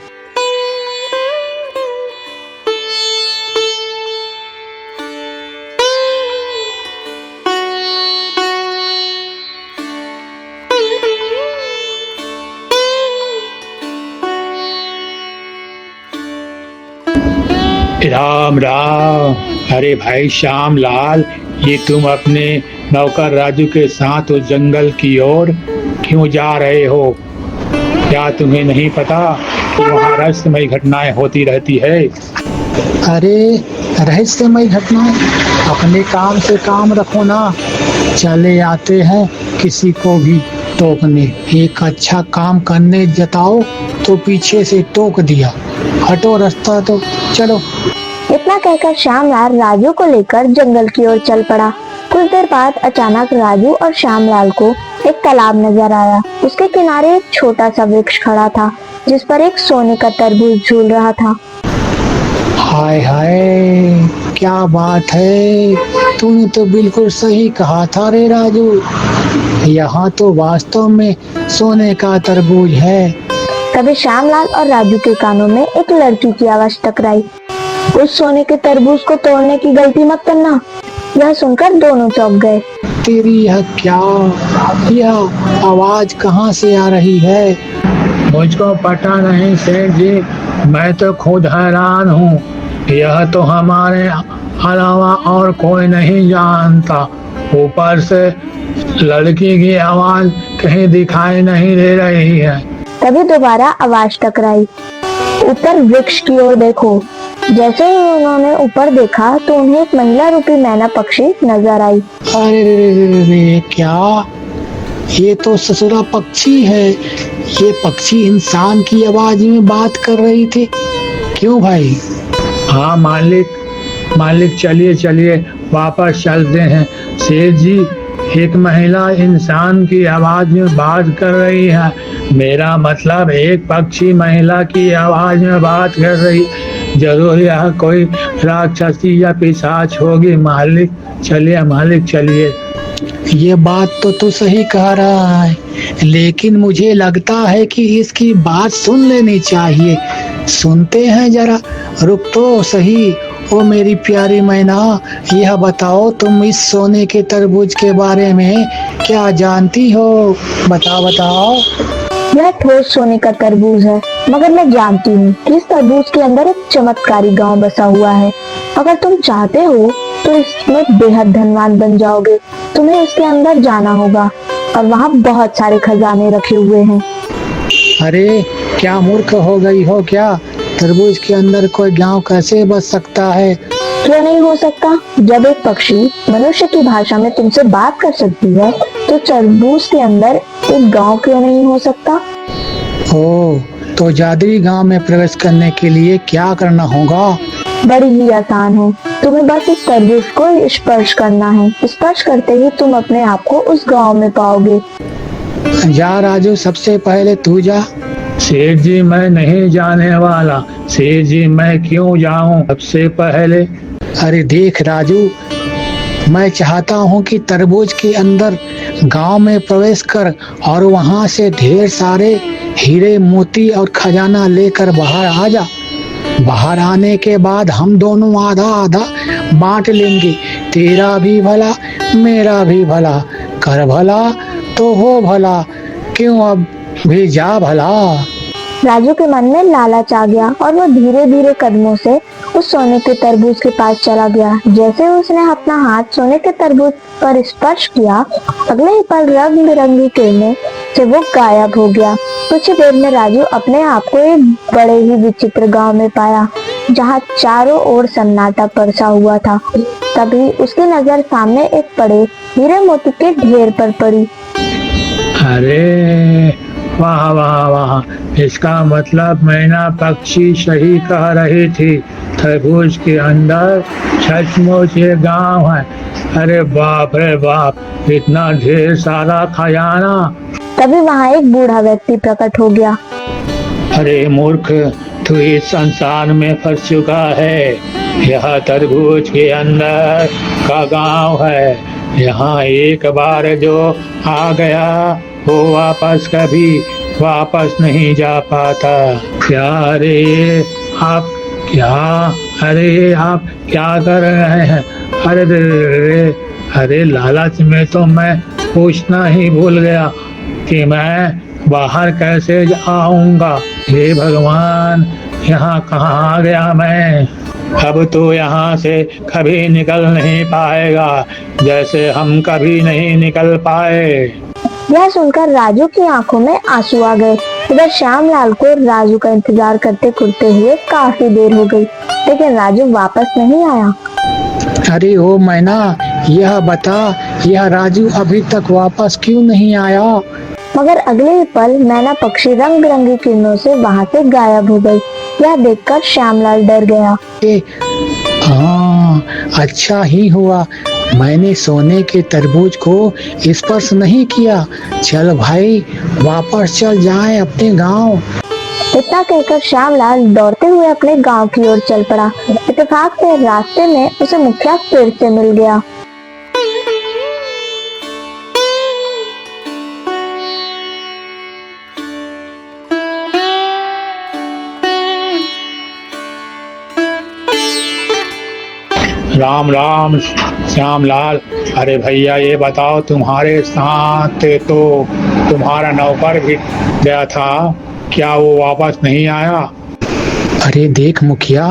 राम राम। अरे भाई श्यामलाल, ये तुम अपने नौकर राजू के साथ उस जंगल की ओर क्यों जा रहे हो? क्या तुम्हें नहीं पता कि वहाँ रहस्यमय घटनाएं होती रहती है? अरे रहस्यमय घटनाएं? अपने काम से काम रखो ना। चले आते हैं किसी को भी टोकने। एक अच्छा काम करने जताओ तो पीछे से टोक दिया। हटो रास्ता तो चलो। इतना कहकर श्यामलाल राजू को लेकर जंगल की ओर चल पड़ा। कुछ देर बाद अचानक राजू और श्यामलाल को एक तालाब नजर आया। उसके किनारे एक छोटा सा वृक्ष खड़ा था, जिस पर एक सोने का तरबूज झूल रहा था। हाय हाय, क्या बात है! तूने तो बिल्कुल सही कहा था रे राजू। यहाँ तो वास्तव में सोने का तरबूज है। तभी श्यामलाल और राजू के कानों में एक लड़की की आवाज टकराई। उस सोने के तरबूज को तोड़ने की गलती मत करना। यह सुनकर दोनों चौंक गए। तेरी यह आवाज कहाँ से आ रही है? मुझको पता नहीं सेठ जी, मैं तो खुद हैरान हूँ। यह तो हमारे अलावा और कोई नहीं जानता। ऊपर से लड़की की आवाज कहीं दिखाई नहीं दे रही है। तभी दोबारा आवाज टकराई। ऊपर वृक्ष की ओर देखो। जैसे ही उन्होंने ऊपर देखा तो उन्हें एक महिला रूपी मैना पक्षी नजर आई। अरे क्या ये तो ससुरा पक्षी है। ये पक्षी इंसान की आवाज में बात कर रही थी। क्यों भाई? हाँ मालिक, मालिक चलिए चलिए वापस चलते हैं। सेठ जी, एक महिला इंसान की आवाज में बात कर रही है। मेरा मतलब एक पक्षी महिला की आवाज में बात कर रही। जरूर यह कोई राक्षसी या पिशाच होगी। मालिक चलिए, मालिक चलिए। ये बात तो तू सही कह रहा है, लेकिन मुझे लगता है कि इसकी बात सुन लेनी चाहिए। सुनते हैं जरा, रुक तो सही। ओ मेरी प्यारी मैना, यह बताओ तुम इस सोने के तरबूज के बारे में क्या जानती हो? बताओ। यह ठोस सोने का तरबूज है, मगर मैं जानती हूँ कि इस तरबूज के अंदर एक चमत्कारी गांव बसा हुआ है। अगर तुम चाहते हो तो इसमें बेहद धनवान बन जाओगे। तुम्हें इसके अंदर जाना होगा और वहाँ बहुत सारे खजाने रखे हुए हैं। अरे क्या मूर्ख हो गई हो क्या? तरबूज के अंदर कोई गांव कैसे बस सकता है? क्यों नहीं हो सकता? जब एक पक्षी मनुष्य की भाषा में तुमसे बात कर सकती है तो तरबूज के अंदर एक गांव क्यों नहीं हो सकता? ओ, तो जादुई गांव में प्रवेश करने के लिए क्या करना होगा? बड़ी ही आसान है। तुम्हें बस इस तरबूज को स्पर्श करना है। स्पर्श करते ही तुम अपने आप को उस गांव में पाओगे। जा राजू, सबसे पहले तू जा। सेठ जी मैं नहीं जाने वाला। सेठ जी मैं क्यों जाऊं सबसे पहले? अरे देख राजू, मैं चाहता हूं कि तरबूज के अंदर गांव में प्रवेश कर और वहां से ढेर सारे हीरे मोती और खजाना लेकर बाहर आ जा। बाहर आने के बाद हम दोनों आधा आधा बांट लेंगे। तेरा भी भला, मेरा भी भला। कर भला तो हो भला। क्यों, अब भी जा भला। राजू के मन में लालच आ गया और वो धीरे धीरे कदमों से उस सोने के तरबूज के पास चला गया। जैसे उसने अपना हाथ सोने के तरबूज पर स्पर्श किया, अगले ही पल रंग बिरंगी किरणें से वो गायब हो गया। कुछ ही देर में राजू अपने आप को एक बड़े ही विचित्र गांव में पाया, जहाँ चारों ओर सन्नाटा बरसा हुआ था। तभी उसकी नजर सामने एक बड़े हीरे मोती के ढेर पर पड़ी। अरे वाह वाह वाह, इसका मतलब मैना पक्षी सही कह रही थी। तरबूज के अंदर सचमुच ये गांव है। अरे बाप रे बाप, इतना ढेर सारा खजाना। तभी वहाँ एक बूढ़ा व्यक्ति प्रकट हो गया। अरे मूर्ख, तू इस संसार में फंस चुका है। यह तरबूज के अंदर का गांव है। यहाँ एक बार जो आ गया वो वापस कभी वापस नहीं जा पाता। क्या आप क्या कर रहे हैं? अरे लालच में तो मैं पूछना ही भूल गया कि मैं बाहर कैसे आऊंगा। हे भगवान, यहाँ कहाँ आ गया मैं? अब तो यहाँ से कभी निकल नहीं पाएगा, जैसे हम कभी नहीं निकल पाए। यह सुनकर राजू की आंखों में आंसू आ गए। इधर श्यामलाल को राजू का इंतजार करते करते हुए काफी देर हो गई, लेकिन राजू वापस नहीं आया। अरे ओ मैना, यह बता, यह राजू अभी तक वापस क्यों नहीं आया? मगर अगले ही पल मैना पक्षी रंग बिरंगी किरणों से वहाँ से गायब हो गई। यह देखकर श्यामलाल डर गया। हाँ, अच्छा ही हुआ मैंने सोने के तरबूज को स्पर्श नहीं किया। चल भाई, वापस चल जाएं अपने गांव। इतना कहकर श्यामलाल दौड़ते हुए अपने गांव की ओर चल पड़ा। इत्तेफाक से रास्ते में उसे मुखिया फिर से मिल गया। राम राम श्यामलाल। अरे भैया ये बताओ, तुम्हारे साथ तो तुम्हारा नौकर भी गया था, क्या वो वापस नहीं आया? अरे देख मुखिया,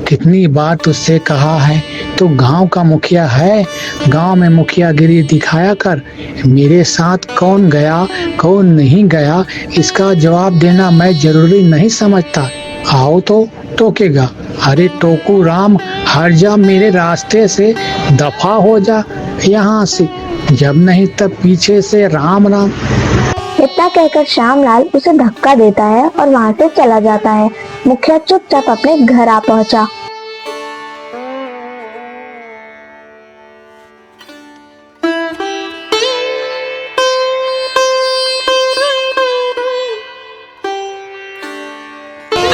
कितनी बार तुझसे कहा है, तू गांव का मुखिया है, गांव में मुखियागिरी दिखाया कर। मेरे साथ कौन गया कौन नहीं गया इसका जवाब देना मैं जरूरी नहीं समझता। आओ तो टोकेगा। अरे टोकू राम, हट जा मेरे रास्ते से, दफा हो जा यहाँ से। जब नहीं तब पीछे से राम राम। इतना कहकर श्यामलाल उसे धक्का देता है और वहाँ से चला जाता है। मुखिया चुपचाप अपने घर आ पहुंचा।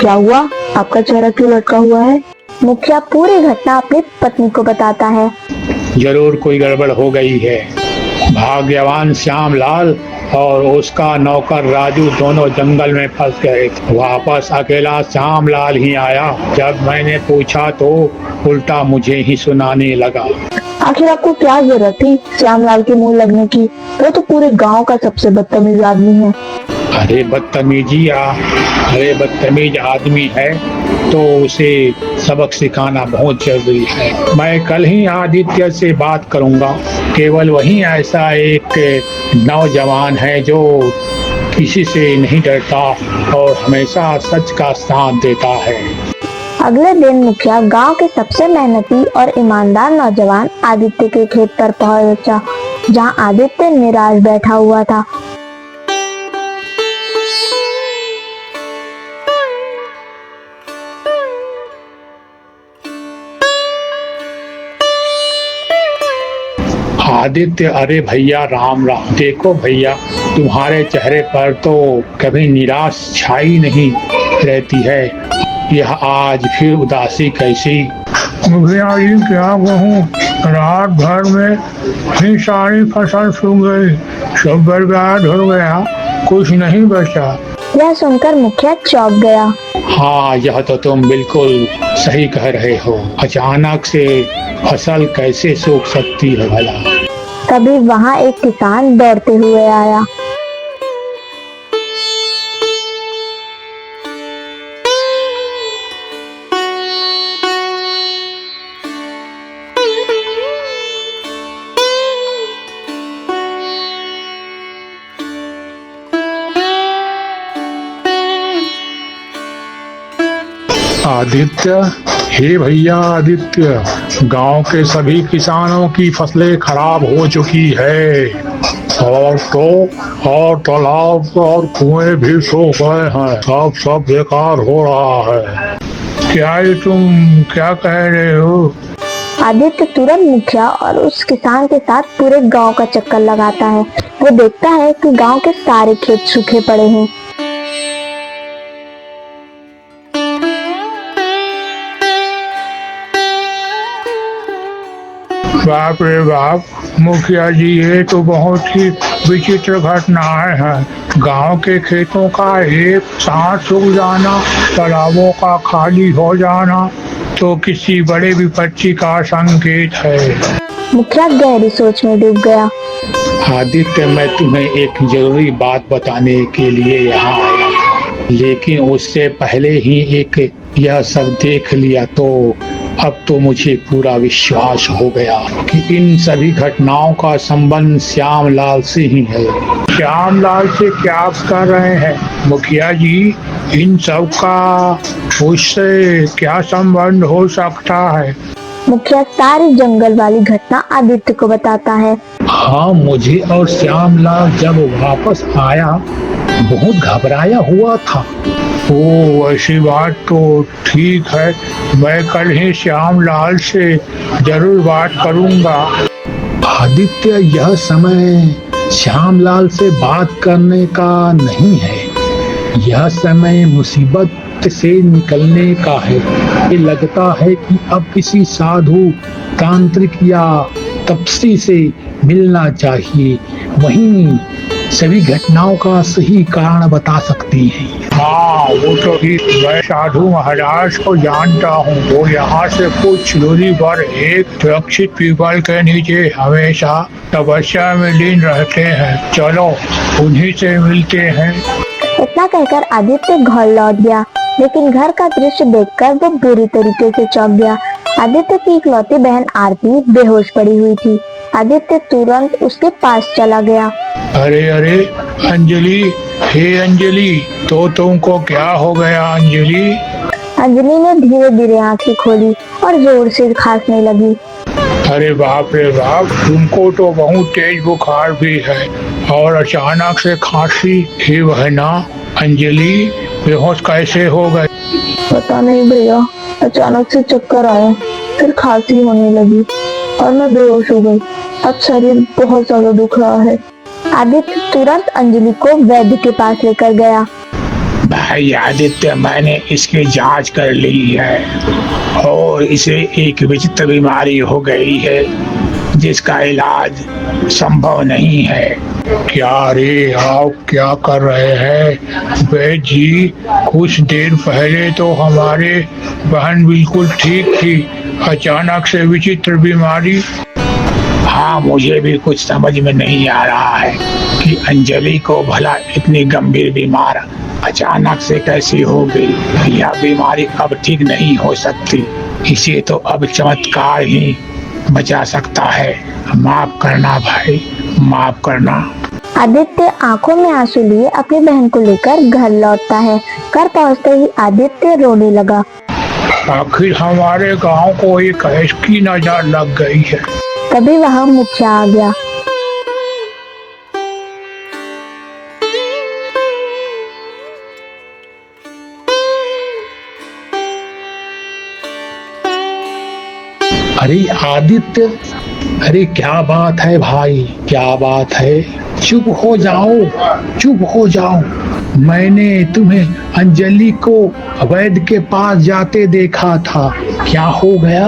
क्या हुआ? आपका चेहरा क्यों लटका हुआ है? मुखिया पूरी घटना अपनी पत्नी को बताता है। जरूर कोई गड़बड़ हो गई है। भाग्यवान श्यामलाल और उसका नौकर राजू दोनों जंगल में फंस गए। वापस अकेला श्यामलाल ही आया। जब मैंने पूछा तो उल्टा मुझे ही सुनाने लगा। आखिर आपको क्या जरूरत थी श्यामलाल के मुंह लगने की? वो तो पूरे गांव का सबसे बदतमीज आदमी है। अरे बदतमीज आदमी है तो उसे सबक सिखाना बहुत जरूरी है। मैं कल ही आदित्य से बात करूंगा। केवल वही ऐसा एक नौजवान है जो किसी से नहीं डरता और हमेशा सच का साथ देता है। अगले दिन मुखिया गांव के सबसे मेहनती और ईमानदार नौजवान आदित्य के खेत पर पहुंचा, जहां आदित्य निराश बैठा हुआ था। आदित्य, अरे भैया राम राम। देखो भैया, तुम्हारे चेहरे पर तो कभी निराश छाई नहीं रहती है। यह आज फिर उदासी कैसी? मुखिया जी क्या कहूँ, रात भर में ही सारी फसल सूख गई, सब बर्बाद हो गया, कुछ नहीं बचा। यह सुनकर मुखिया चौंक गया। हाँ, यह तो तुम बिल्कुल सही कह रहे हो। अचानक से फसल कैसे सूख सकती है भला? तभी वहां एक किसान दौड़ते हुए आया। आदित्य, हे भैया आदित्य, गांव के सभी किसानों की फसलें खराब हो चुकी है और तालाब और कुएं भी सूख गए हैं। सब बेकार हो रहा है। क्या ये तुम क्या कह रहे हो? आदित्य तुरंत मुखिया और उस किसान के साथ पूरे गांव का चक्कर लगाता है। वो देखता है कि गांव के सारे खेत सूखे पड़े हैं। बाप रे बाप, मुखिया जी ये तो बहुत ही विचित्र घटनाएं हैं। गांव के खेतों का एक साथ सूख जाना, तालाबों का खाली हो जाना तो किसी बड़े विपत्ति का संकेत है। मुखिया गहरी सोच में डूब गया। आदित्य, मैं तुम्हें एक जरूरी बात बताने के लिए यहाँ आया था, लेकिन उससे पहले ही यह सब देख लिया तो अब तो मुझे पूरा विश्वास हो गया कि इन सभी घटनाओं का संबंध श्यामलाल से ही है। श्यामलाल से क्या कर रहे हैं मुखिया जी? इन सब का उससे क्या संबंध हो सकता है? मुखिया सारी जंगल वाली घटना आदित्य को बताता है। हाँ, मुझे और श्यामलाल जब वापस आया बहुत घबराया हुआ था। ओ, ऐसी बात तो ठीक है। मैं कल ही श्यामलाल से जरूर बात करूंगा। आदित्य, यह समय श्यामलाल से बात करने का नहीं है। यह समय मुसीबत से निकलने का है। ये लगता है कि अब किसी साधु, तांत्रिक या तपस्वी से मिलना चाहिए। वहीं सभी घटनाओं का सही कारण बता सकती है। हाँ, वो तो ठीक। मैं साधु महाराज को जानता हूँ। वो यहाँ से कुछ दूरी पर एक सुरक्षित पीपल के नीचे हमेशा तपस्या में लीन रहते हैं। चलो उन्हीं से मिलते हैं। इतना कहकर आदित्य घर लौट गया, लेकिन घर का दृश्य देखकर वो बुरी तरीके से चौंक गया। आदित्य की इकलौती बहन आरती बेहोश पड़ी हुई थी। आदित्य तुरंत उसके पास चला गया। अरे अरे अंजलि, हे अंजलि, तो तुमको क्या हो गया अंजलि? अंजलि ने धीरे धीरे आंखें खोली और जोर से खांसने लगी। अरे बाप रे बाप, तुमको तो बहुत तेज बुखार भी है और अचानक से खांसी। हे बहना अंजलि, बेहोश कैसे हो गई? पता नहीं भैया, अचानक से चक्कर आया, फिर खांसी होने लगी और मैं बेहोश हो गई। अब शरीर बहुत ज्यादा दुख रहा है। आदित्य तुरंत अंजलि को वैद्य के पास लेकर गया। भाई आदित्य, मैंने इसकी जांच कर ली है और इसे एक विचित्र बीमारी हो गई है जिसका इलाज संभव नहीं है। क्या रे, आप क्या कर रहे हैं? वैद्य जी, कुछ देर पहले तो हमारे बहन बिल्कुल ठीक थी, अचानक से विचित्र बीमारी। हाँ, मुझे भी कुछ समझ में नहीं आ रहा है कि अंजलि को भला इतनी गंभीर बीमार अचानक से कैसी हो गई। यह बीमारी अब ठीक नहीं हो सकती, इसे तो अब चमत्कार ही बचा सकता है। माफ करना भाई, माफ करना। आदित्य आंखों में आंसू लिए अपनी बहन को लेकर घर लौटता है। घर पहुंचते ही आदित्य रोने लगा। आखिर हमारे गांव को एक ऐसी नजर लग गई है। तभी वहां मुखिया आ गया। अरे आदित्य, अरे क्या बात है भाई, क्या बात है? चुप हो जाओ, चुप हो जाओ। मैंने तुम्हें अंजलि को वैद्य के पास जाते देखा था, क्या हो गया?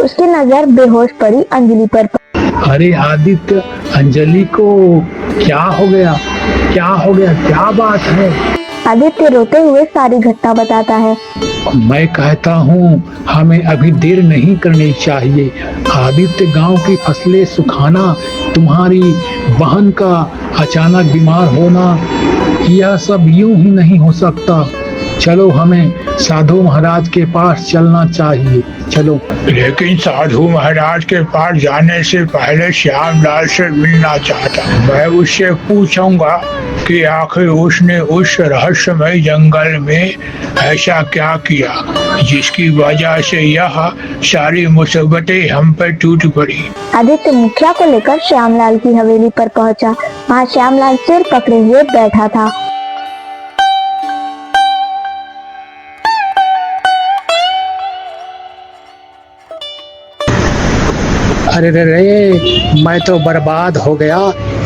उसकी नजर बेहोश पड़ी अंजलि पर। अरे आदित्य, अंजलि को क्या हो गया? क्या हो गया? क्या बात है? आदित्य रोते हुए सारी घटना बताता है। मैं कहता हूँ हमें अभी देर नहीं करनी चाहिए। आदित्य, गांव की फसलें सुखाना, तुम्हारी बहन का अचानक बीमार होना, यह सब यूं ही नहीं हो सकता। चलो, हमें साधु महाराज के पास चलना चाहिए, चलो। लेकिन साधु महाराज के पास जाने से पहले श्यामलाल से मिलना चाहता। मैं उससे पूछूंगा कि आखिर उसने उस रहस्यमय जंगल में ऐसा क्या किया जिसकी वजह से यह सारी मुसीबतें हम पर टूट पड़ी। आदित्य मुखिया को लेकर श्यामलाल की हवेली पर पहुंचा। वहाँ श्यामलाल सिर पकड़े हुए बैठा था। अरे रे रे, मैं तो बर्बाद हो गया।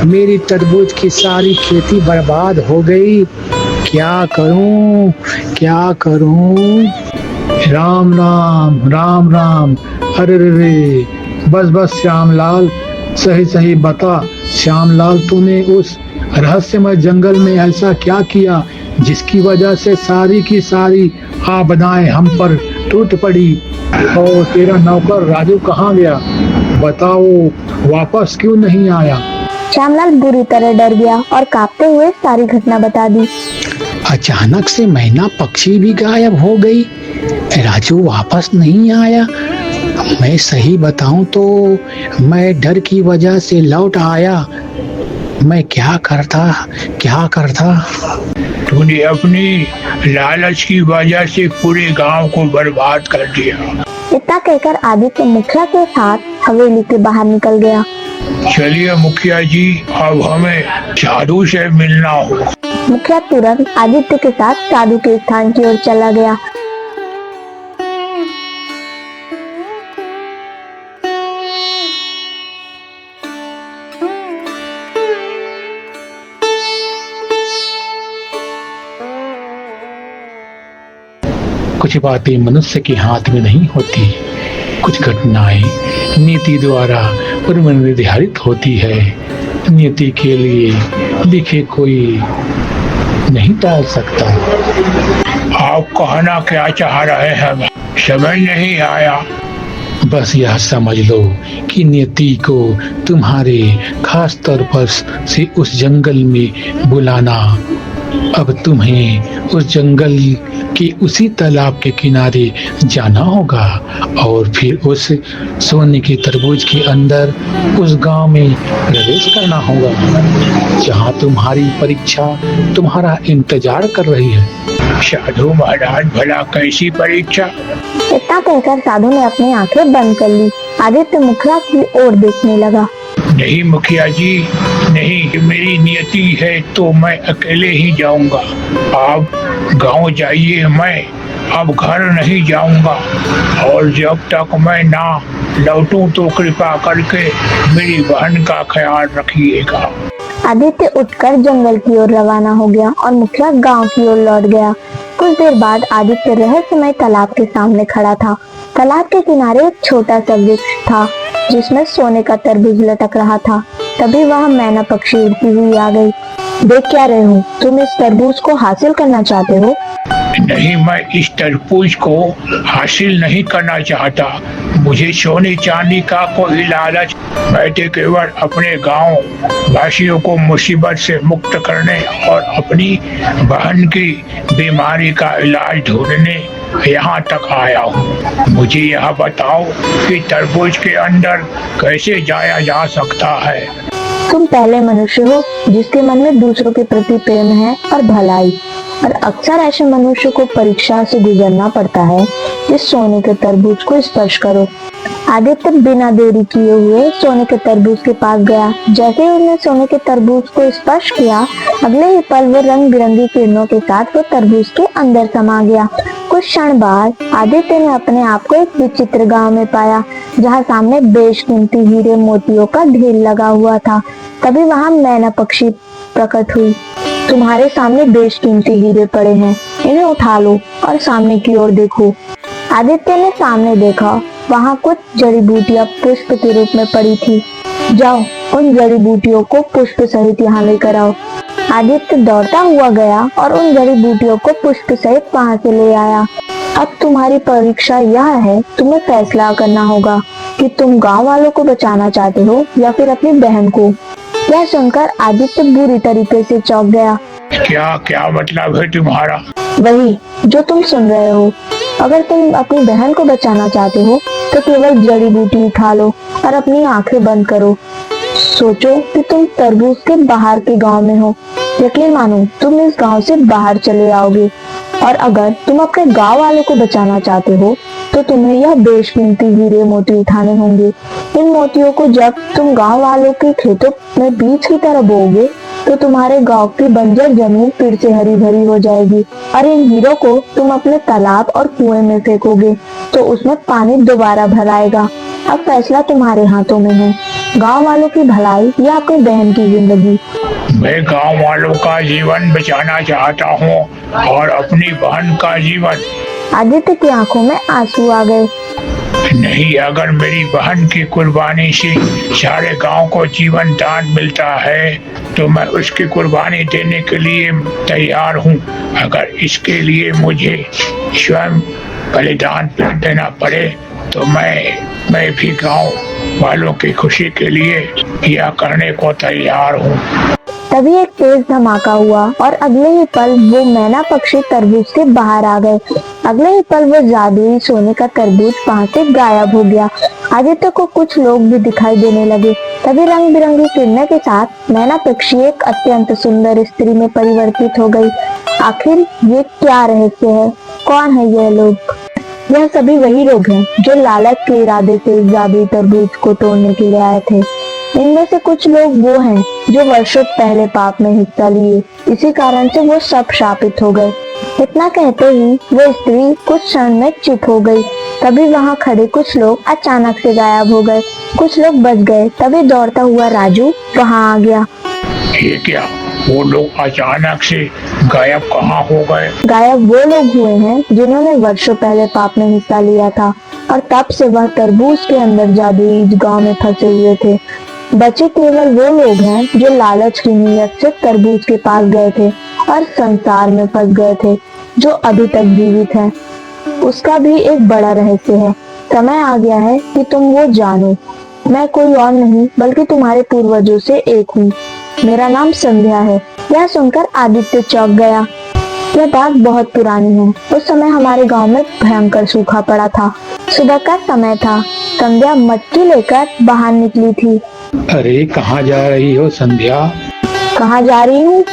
मेरी तरबूज की सारी खेती बर्बाद हो गई। क्या करूं, क्या करूं? राम राम, राम राम। अरे रे रे, बस बस श्यामलाल, सही सही बता। श्यामलाल, तूने उस रहस्यमय जंगल में ऐसा क्या किया जिसकी वजह से सारी की सारी आपदाएं हम पर टूट पड़ी? और तेरा नौकर राजू कहाँ गया? बताओ, वापस क्यों नहीं आया? श्यामलाल बुरी तरह डर गया और कांपते हुए सारी घटना बता दी। अचानक से मैना पक्षी भी गायब हो गई, राजू वापस नहीं आया। मैं सही बताऊं तो मैं डर की वजह से लौट आया। मैं क्या करता? तूने अपनी लालच की वजह से पूरे गांव को बर्बाद कर दिया। इतना कहकर आदित्य मुखिया के साथ हवेली के बाहर निकल गया। चलिए मुखिया जी, अब हमें साधु से मिलना होगा। मुखिया तुरंत आदित्य के साथ साधु के स्थान की ओर चला गया। कुछ बातें मनुष्य के हाथ में नहीं होती, कुछ घटनाएं नीति द्वारा पूर्व निर्धारित होती है। नीति के लिए लिखे कोई नहीं टाल सकता। आप कहना क्या चाह रहे हैं, समझ नहीं आया। बस यह समझ लो कि नियति को तुम्हारे खास तौर पर से उस जंगल में बुलाना। अब तुम्हें उस जंगल के उसी तालाब के किनारे जाना होगा और फिर उस सोने की तरबूज के अंदर उस गांव में प्रवेश करना होगा जहां तुम्हारी परीक्षा तुम्हारा इंतजार कर रही है। साधु महाराज भला कैसी परीक्षा? इतना कहकर साधु ने अपनी आंखें बंद कर ली। आदित्य मुखिया की ओर देखने लगा। नहीं मुखिया जी, नहीं, मेरी नियति है तो मैं अकेले ही जाऊंगा। आप गांव जाइए, मैं अब घर नहीं जाऊंगा, और जब तक मैं ना लौटूं तो कृपा करके मेरी बहन का ख्याल रखिएगा। आदित्य उठकर जंगल की ओर रवाना हो गया और मुखिया गांव की ओर लौट गया। कुछ देर बाद आदित्य रहस्यमय तालाब के सामने खड़ा था। तालाब के किनारे एक छोटा सा वृक्ष था जिसमें सोने का तरबूज लटक रहा था। तभी वह मैना पक्षी उड़ती हुई आ गई। देख क्या रहे हो? तुम इस तरबूज को हासिल करना चाहते हो? नहीं, मैं इस तरबूज को हासिल नहीं करना चाहता। मुझे सोने चांदी का कोई लालच। मैं तो केवल अपने गांव वासियों को मुसीबत से मुक्त करने और अपनी बहन की बीमारी का इलाज ढूंढने यहाँ तक आया हूँ। मुझे यह बताओ कि तरबूज के अंदर कैसे जाया जा सकता है? तुम पहले मनुष्य हो जिसके मन में दूसरों के प्रति प्रेम है और भलाई, और अक्सर ऐसे मनुष्य को परीक्षा से गुजरना पड़ता है। इस सोने के तरबूज को स्पर्श करो। आदित्य बिना देरी किए हुए सोने के तरबूज के पास गया। जैसे ही उसने सोने के तरबूज को स्पर्श किया, अगले ही पल वो रंग बिरंगी किरणों के साथ वो तरबूज के अंदर समा गया। कुछ क्षण बाद आदित्य ने अपने आप को एक विचित्र गांव में पाया, जहां सामने बेशकीमती हीरे मोतियों का ढेर लगा हुआ था। तभी वहां मैना पक्षी प्रकट हुई। तुम्हारे सामने बेशकीमती हीरे पड़े हैं, इन्हें उठा लो और सामने की ओर देखो। आदित्य ने सामने देखा, वहां कुछ जड़ी बूटियां पुष्प के रूप में पड़ी थी। जाओ, उन जड़ी बूटियों को पुष्प सहित यहाँ लेकर आओ। आदित्य दौड़ता हुआ गया और उन जड़ी बूटियों को पुष्प सहित वहां से ले आया। अब तुम्हारी परीक्षा यह है, तुम्हें फैसला करना होगा कि तुम गांव वालों को बचाना चाहते हो या फिर अपनी बहन को। यह सुनकर आदित्य बुरी तरीके से चौंक गया। क्या क्या मतलब है तुम्हारा? वही जो तुम सुन रहे हो। अगर तुम अपनी बहन को बचाना चाहते हो तो केवल जड़ी बूटी उठा लो और अपनी आंखें बंद करो। सोचो कि तुम तरबूज के बाहर के गांव में हो। यकीन मानो तुम इस गांव से बाहर चले आओगे, और अगर तुम अपने गांव वालों को बचाना चाहते हो तो तुम्हें यह बेशकीमती हीरे मोती उठाने होंगे। इन मोतियों को जब तुम गांव वालों के खेतों में बीज की तरह बोओगे तो तुम्हारे गांव की बंजर जमीन फिर से हरी भरी हो जाएगी, और इन हीरों को तुम अपने तालाब और कुएं में फेंकोगे तो उसमें पानी दोबारा भर आएगा। अब फैसला तुम्हारे हाथों में है, गांव वालों की भलाई या अपनी बहन की जिंदगी। मैं गांव वालों का जीवन बचाना चाहता हूँ और अपनी बहन का जीवन। आदित्य की आंखों में आंसू आ गए। नहीं, अगर मेरी बहन की कुर्बानी से सारे गांव को जीवन दान मिलता है तो मैं उसकी कुर्बानी देने के लिए तैयार हूँ। अगर इसके लिए मुझे स्वयं बलिदान देना पड़े तो मैं भी गांव वालों की खुशी के लिए यह करने को तैयार हूँ। तभी एक तेज धमाका हुआ और अगले ही पल वो मैना पक्षी तरबूज से बाहर आ गए। अगले ही पल वो जादुई सोने का तरबूज वहां से गायब हो गया। आदित्य को कुछ लोग भी दिखाई देने लगे। तभी रंग बिरंगी किरणें के साथ मैना पक्षी एक अत्यंत सुंदर स्त्री में परिवर्तित हो गई। आखिर ये क्या रहस्य है? कौन है यह लोग? यह सभी वही लोग हैं जो लालच के इरादे से जादुई तरबूज को तोड़ने के लिए आए थे। इनमें से कुछ लोग वो हैं जो वर्षों पहले पाप में हिस्सा लिए, इसी कारण से वो सब शापित हो गए। इतना कहते ही वो स्त्री कुछ क्षण में चुप हो गई। तभी वहाँ खड़े कुछ लोग अचानक से गायब हो गए। कुछ लोग बच गए। तभी दौड़ता हुआ राजू वहाँ आ गया। ये क्या, वो लोग अचानक से गायब कहाँ हो गए? गायब वो लोग हुए हैं जिन्होंने वर्षों पहले पाप में हिस्सा लिया था, और तब से वह तरबूज के अंदर जादुई गांव में फंसे हुए थे। बचे केवल वो लोग हैं जो लालच की नीयत से तरबूज के पास गए थे और संसार में फंस गए थे, जो अभी तक जीवित हैं। उसका भी एक बड़ा रहस्य है। समय आ गया है कि तुम वो जानो। मैं कोई और नहीं बल्कि तुम्हारे पूर्वजों से एक हूँ। मेरा नाम संध्या है। यह सुनकर आदित्य चौंक गया। यह बात बहुत पुरानी है। उस समय हमारे गांव में भयंकर सूखा पड़ा था। सुबह का समय था। संध्या मटकी लेकर बाहर निकली थी। अरे कहाँ जा रही हो संध्या? कहाँ जा रही हूँ?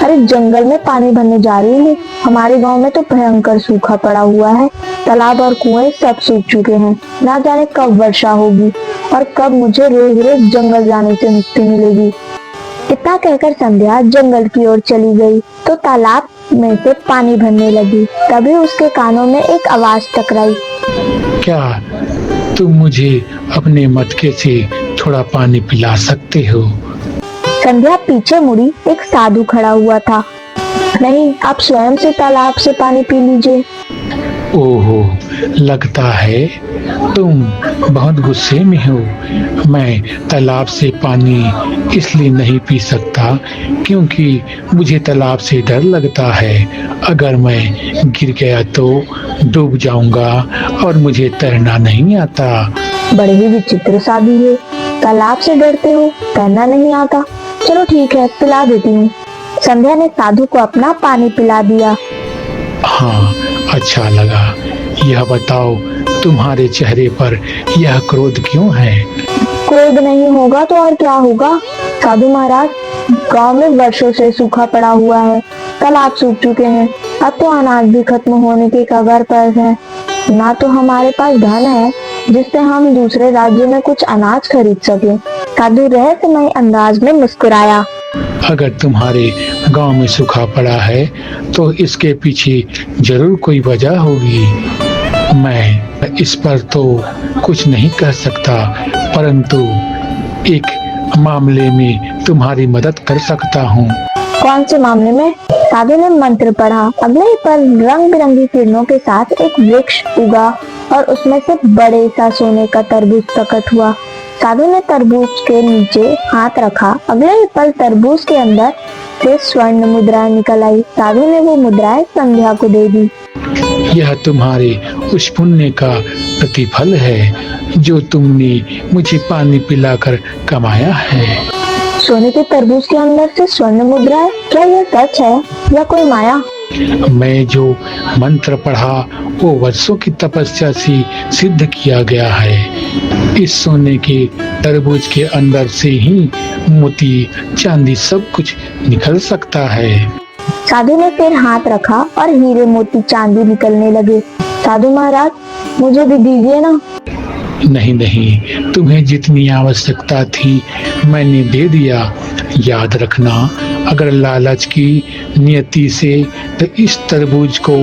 अरे जंगल में पानी भरने जा रही हूँ। हमारे गांव में तो भयंकर सूखा पड़ा हुआ है। तालाब और कुएं सब सूख चुके हैं। ना जाने कब वर्षा होगी और कब मुझे रोज रोज जंगल जाने से मुक्ति मिलेगी। इतना कहकर संध्या जंगल की ओर चली गई तो तालाब में से पानी भरने लगी। तभी उसके कानों में एक आवाज टकराई। क्या तुम मुझे अपने मटके से थोड़ा पानी पिला सकते हो? संध्या पीछे मुड़ी। एक साधु खड़ा हुआ था। नहीं, आप स्वयं से तालाब से पानी पी लीजिए। ओहो, लगता है तुम बहुत गुस्से में हो। मैं तालाब से पानी इसलिए नहीं पी सकता क्योंकि मुझे तालाब से डर लगता है। अगर मैं गिर गया तो डूब जाऊंगा और मुझे तैरना नहीं आता। बड़े ही विचित्र साधु हो। तालाब से डरते हो, तैरना नहीं आता। चलो ठीक है, पिला देती हूँ। संध्या ने साधु को अपना पानी पिला दिया। हाँ, अच्छा लगा। यह बताओ, तुम्हारे चेहरे पर यह क्रोध क्यों है? क्रोध नहीं होगा तो और क्या होगा? साधु महाराज, गांव में वर्षों से सूखा पड़ा हुआ है। तालाब सूख चुके हैं। अब तो अनाज भी खत्म होने के कगार पर है। ना तो हमारे पास धन है जिससे हम दूसरे राज्य में कुछ अनाज खरीद सके। साधु रहस्यमय अंदाज में मुस्कुराया। अगर तुम्हारे गांव में सूखा पड़ा है तो इसके पीछे जरूर कोई वजह होगी। मैं इस पर तो कुछ नहीं कह सकता, परंतु एक मामले में तुम्हारी मदद कर सकता हूँ। कौन से मामले में? साधु ने मंत्र पढ़ा। अगले ही पल रंग बिरंगी किरणों के साथ एक वृक्ष उगा और उसमें से बड़े सा सोने का तरबूज प्रकट हुआ। साधु ने तरबूज के नीचे हाथ रखा। अगले ही पल तरबूज के अंदर से स्वर्ण मुद्राएं निकल आई। साधु ने वो मुद्राएं संध्या को दे दी। यह तुम्हारे उस पुण्य का प्रतिफल है जो तुमने मुझे पानी पिलाकर कमाया है। सोने के तरबूज के अंदर से स्वर्ण मुद्राएं? क्या यह सच है या कोई माया? मैं जो मंत्र पढ़ा वो वर्षों की तपस्या से सिद्ध किया गया है। इस सोने के तरबूज के अंदर से ही मोती, चांदी सब कुछ निकल सकता है। साधु ने फिर हाथ रखा और हीरे मोती चांदी निकलने लगे। साधु महाराज, मुझे भी दीजिए ना। नहीं नहीं, तुम्हें जितनी आवश्यकता थी मैंने दे दिया। याद रखना, अगर लालच की नियति से तो इस तरबूज को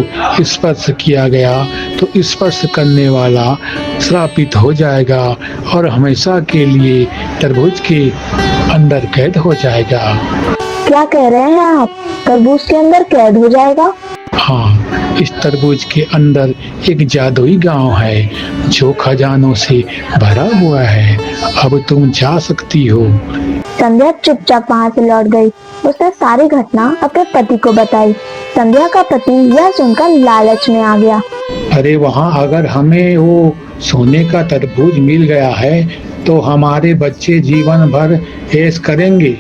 स्पर्श किया गया तो स्पर्श करने वाला श्रापित हो जाएगा और हमेशा के लिए तरबूज के अंदर कैद हो जाएगा। क्या कह रहे हैं आप? तरबूज के अंदर कैद हो जाएगा? हाँ, इस तरबूज के अंदर एक जादुई गांव है जो खजानों से भरा हुआ है। अब तुम जा सकती हो। संध्या चुपचाप वहाँ से लौट गई। उसने सारी घटना अपने पति को बताई। संध्या का पति यह सुनकर लालच में आ गया। अरे वहाँ अगर हमें वो सोने का तरबूज मिल गया है तो हमारे बच्चे जीवन भर ऐश करेंगे।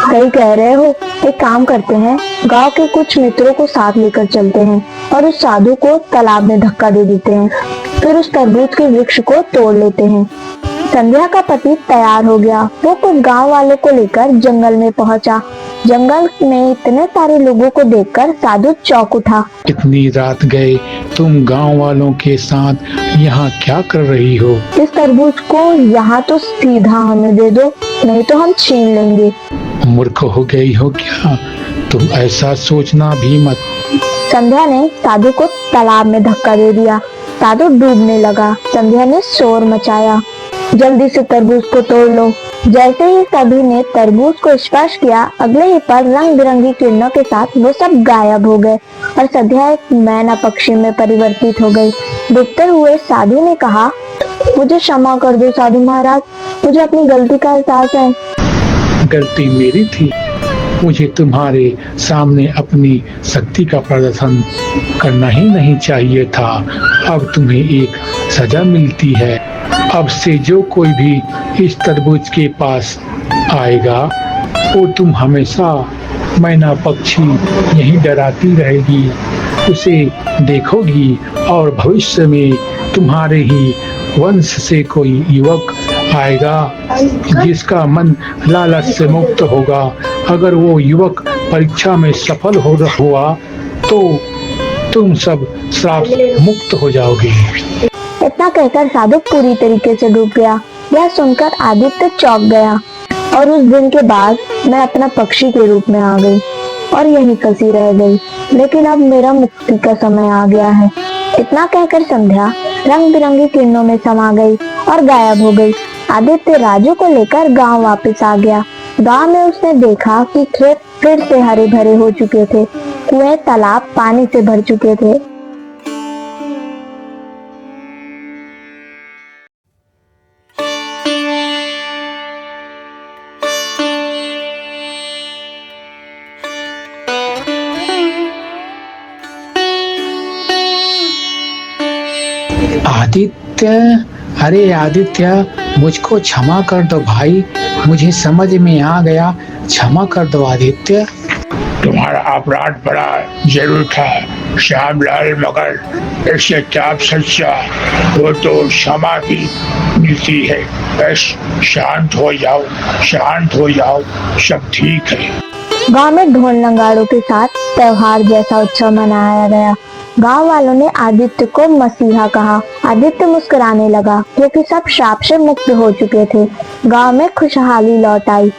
सही कह रहे हो। एक काम करते हैं, गांव के कुछ मित्रों को साथ लेकर चलते हैं और उस साधु को तालाब में धक्का दे देते हैं। फिर उस तरबूज के वृक्ष को तोड़ लेते हैं। संध्या का पति तैयार हो गया। वो कुछ गांव वालों को लेकर जंगल में पहुंचा। जंगल में इतने सारे लोगों को देखकर साधु चौंक उठा। इतनी रात गए तुम गांव वालों के साथ यहाँ क्या कर रही हो? इस तरबूज को यहाँ तो सीधा हमें दे दो, नहीं तो हम छीन लेंगे। मूर्ख हो गई हो क्या? तुम ऐसा सोचना भी मत। संध्या ने साधु को तालाब में धक्का दे दिया। साधु डूबने लगा। संध्या ने शोर मचाया, जल्दी से तरबूज को तोड़ लो। जैसे ही सभी ने तरबूज को स्पर्श किया, अगले ही पल रंग बिरंगी किरणों के साथ वो सब गायब हो गए और संध्या एक मैना पक्षी में परिवर्तित हो गई। डूबते हुए साधु ने कहा, मुझे क्षमा कर दो साधु महाराज, मुझे अपनी गलती का एहसास है। गलती मेरी थी। मुझे तुम्हारे सामने अपनी शक्ति का प्रदर्शन करना ही नहीं चाहिए था। अब तुम्हें एक सजा मिलती है। अब से जो कोई भी इस तरबूज के पास आएगा वो तुम हमेशा मैना पक्षी यही डराती रहेगी, उसे देखोगी और भविष्य में तुम्हारे ही वंश से कोई युवक आएगा जिसका मन लालच से मुक्त होगा। अगर वो युवक परीक्षा में सफल हुआ तो तुम सब श्राप से मुक्त हो जाओगे। इतना कहकर साधु पूरी तरीके से डूब गया। यह सुनकर आदित्य चौंक गया और उस दिन के बाद मैं अपना पक्षी के रूप में आ गई और यहीं फंसी रह गई। लेकिन अब मेरा मुक्ति का समय आ गया है। इतना कहकर संध्या रंग बिरंगी किरणों में समा गई और गायब हो गई। आदित्य राजू को लेकर गांव वापस आ गया। गांव में उसने देखा कि खेत फिर से हरे भरे हो चुके थे। कुएं तालाब पानी से भर चुके थे। आदित्य, अरे आदित्य, मुझको क्षमा कर दो भाई, मुझे समझ में आ गया, क्षमा कर दो आदित्य। तुम्हारा अपराध बड़ा जरूर था श्यामलाल, मगर इससे क्या सच्चा वो तो क्षमा भी मिलती है। बस शांत हो जाओ, शांत हो जाओ, सब ठीक है। गांव में ढोल नगाड़ों के साथ त्योहार जैसा उत्सव मनाया गया। गांव वालों ने आदित्य को मसीहा कहा। आदित्य मुस्कुराने लगा क्योंकि सब श्राप से मुक्त हो चुके थे। गांव में खुशहाली लौट आई।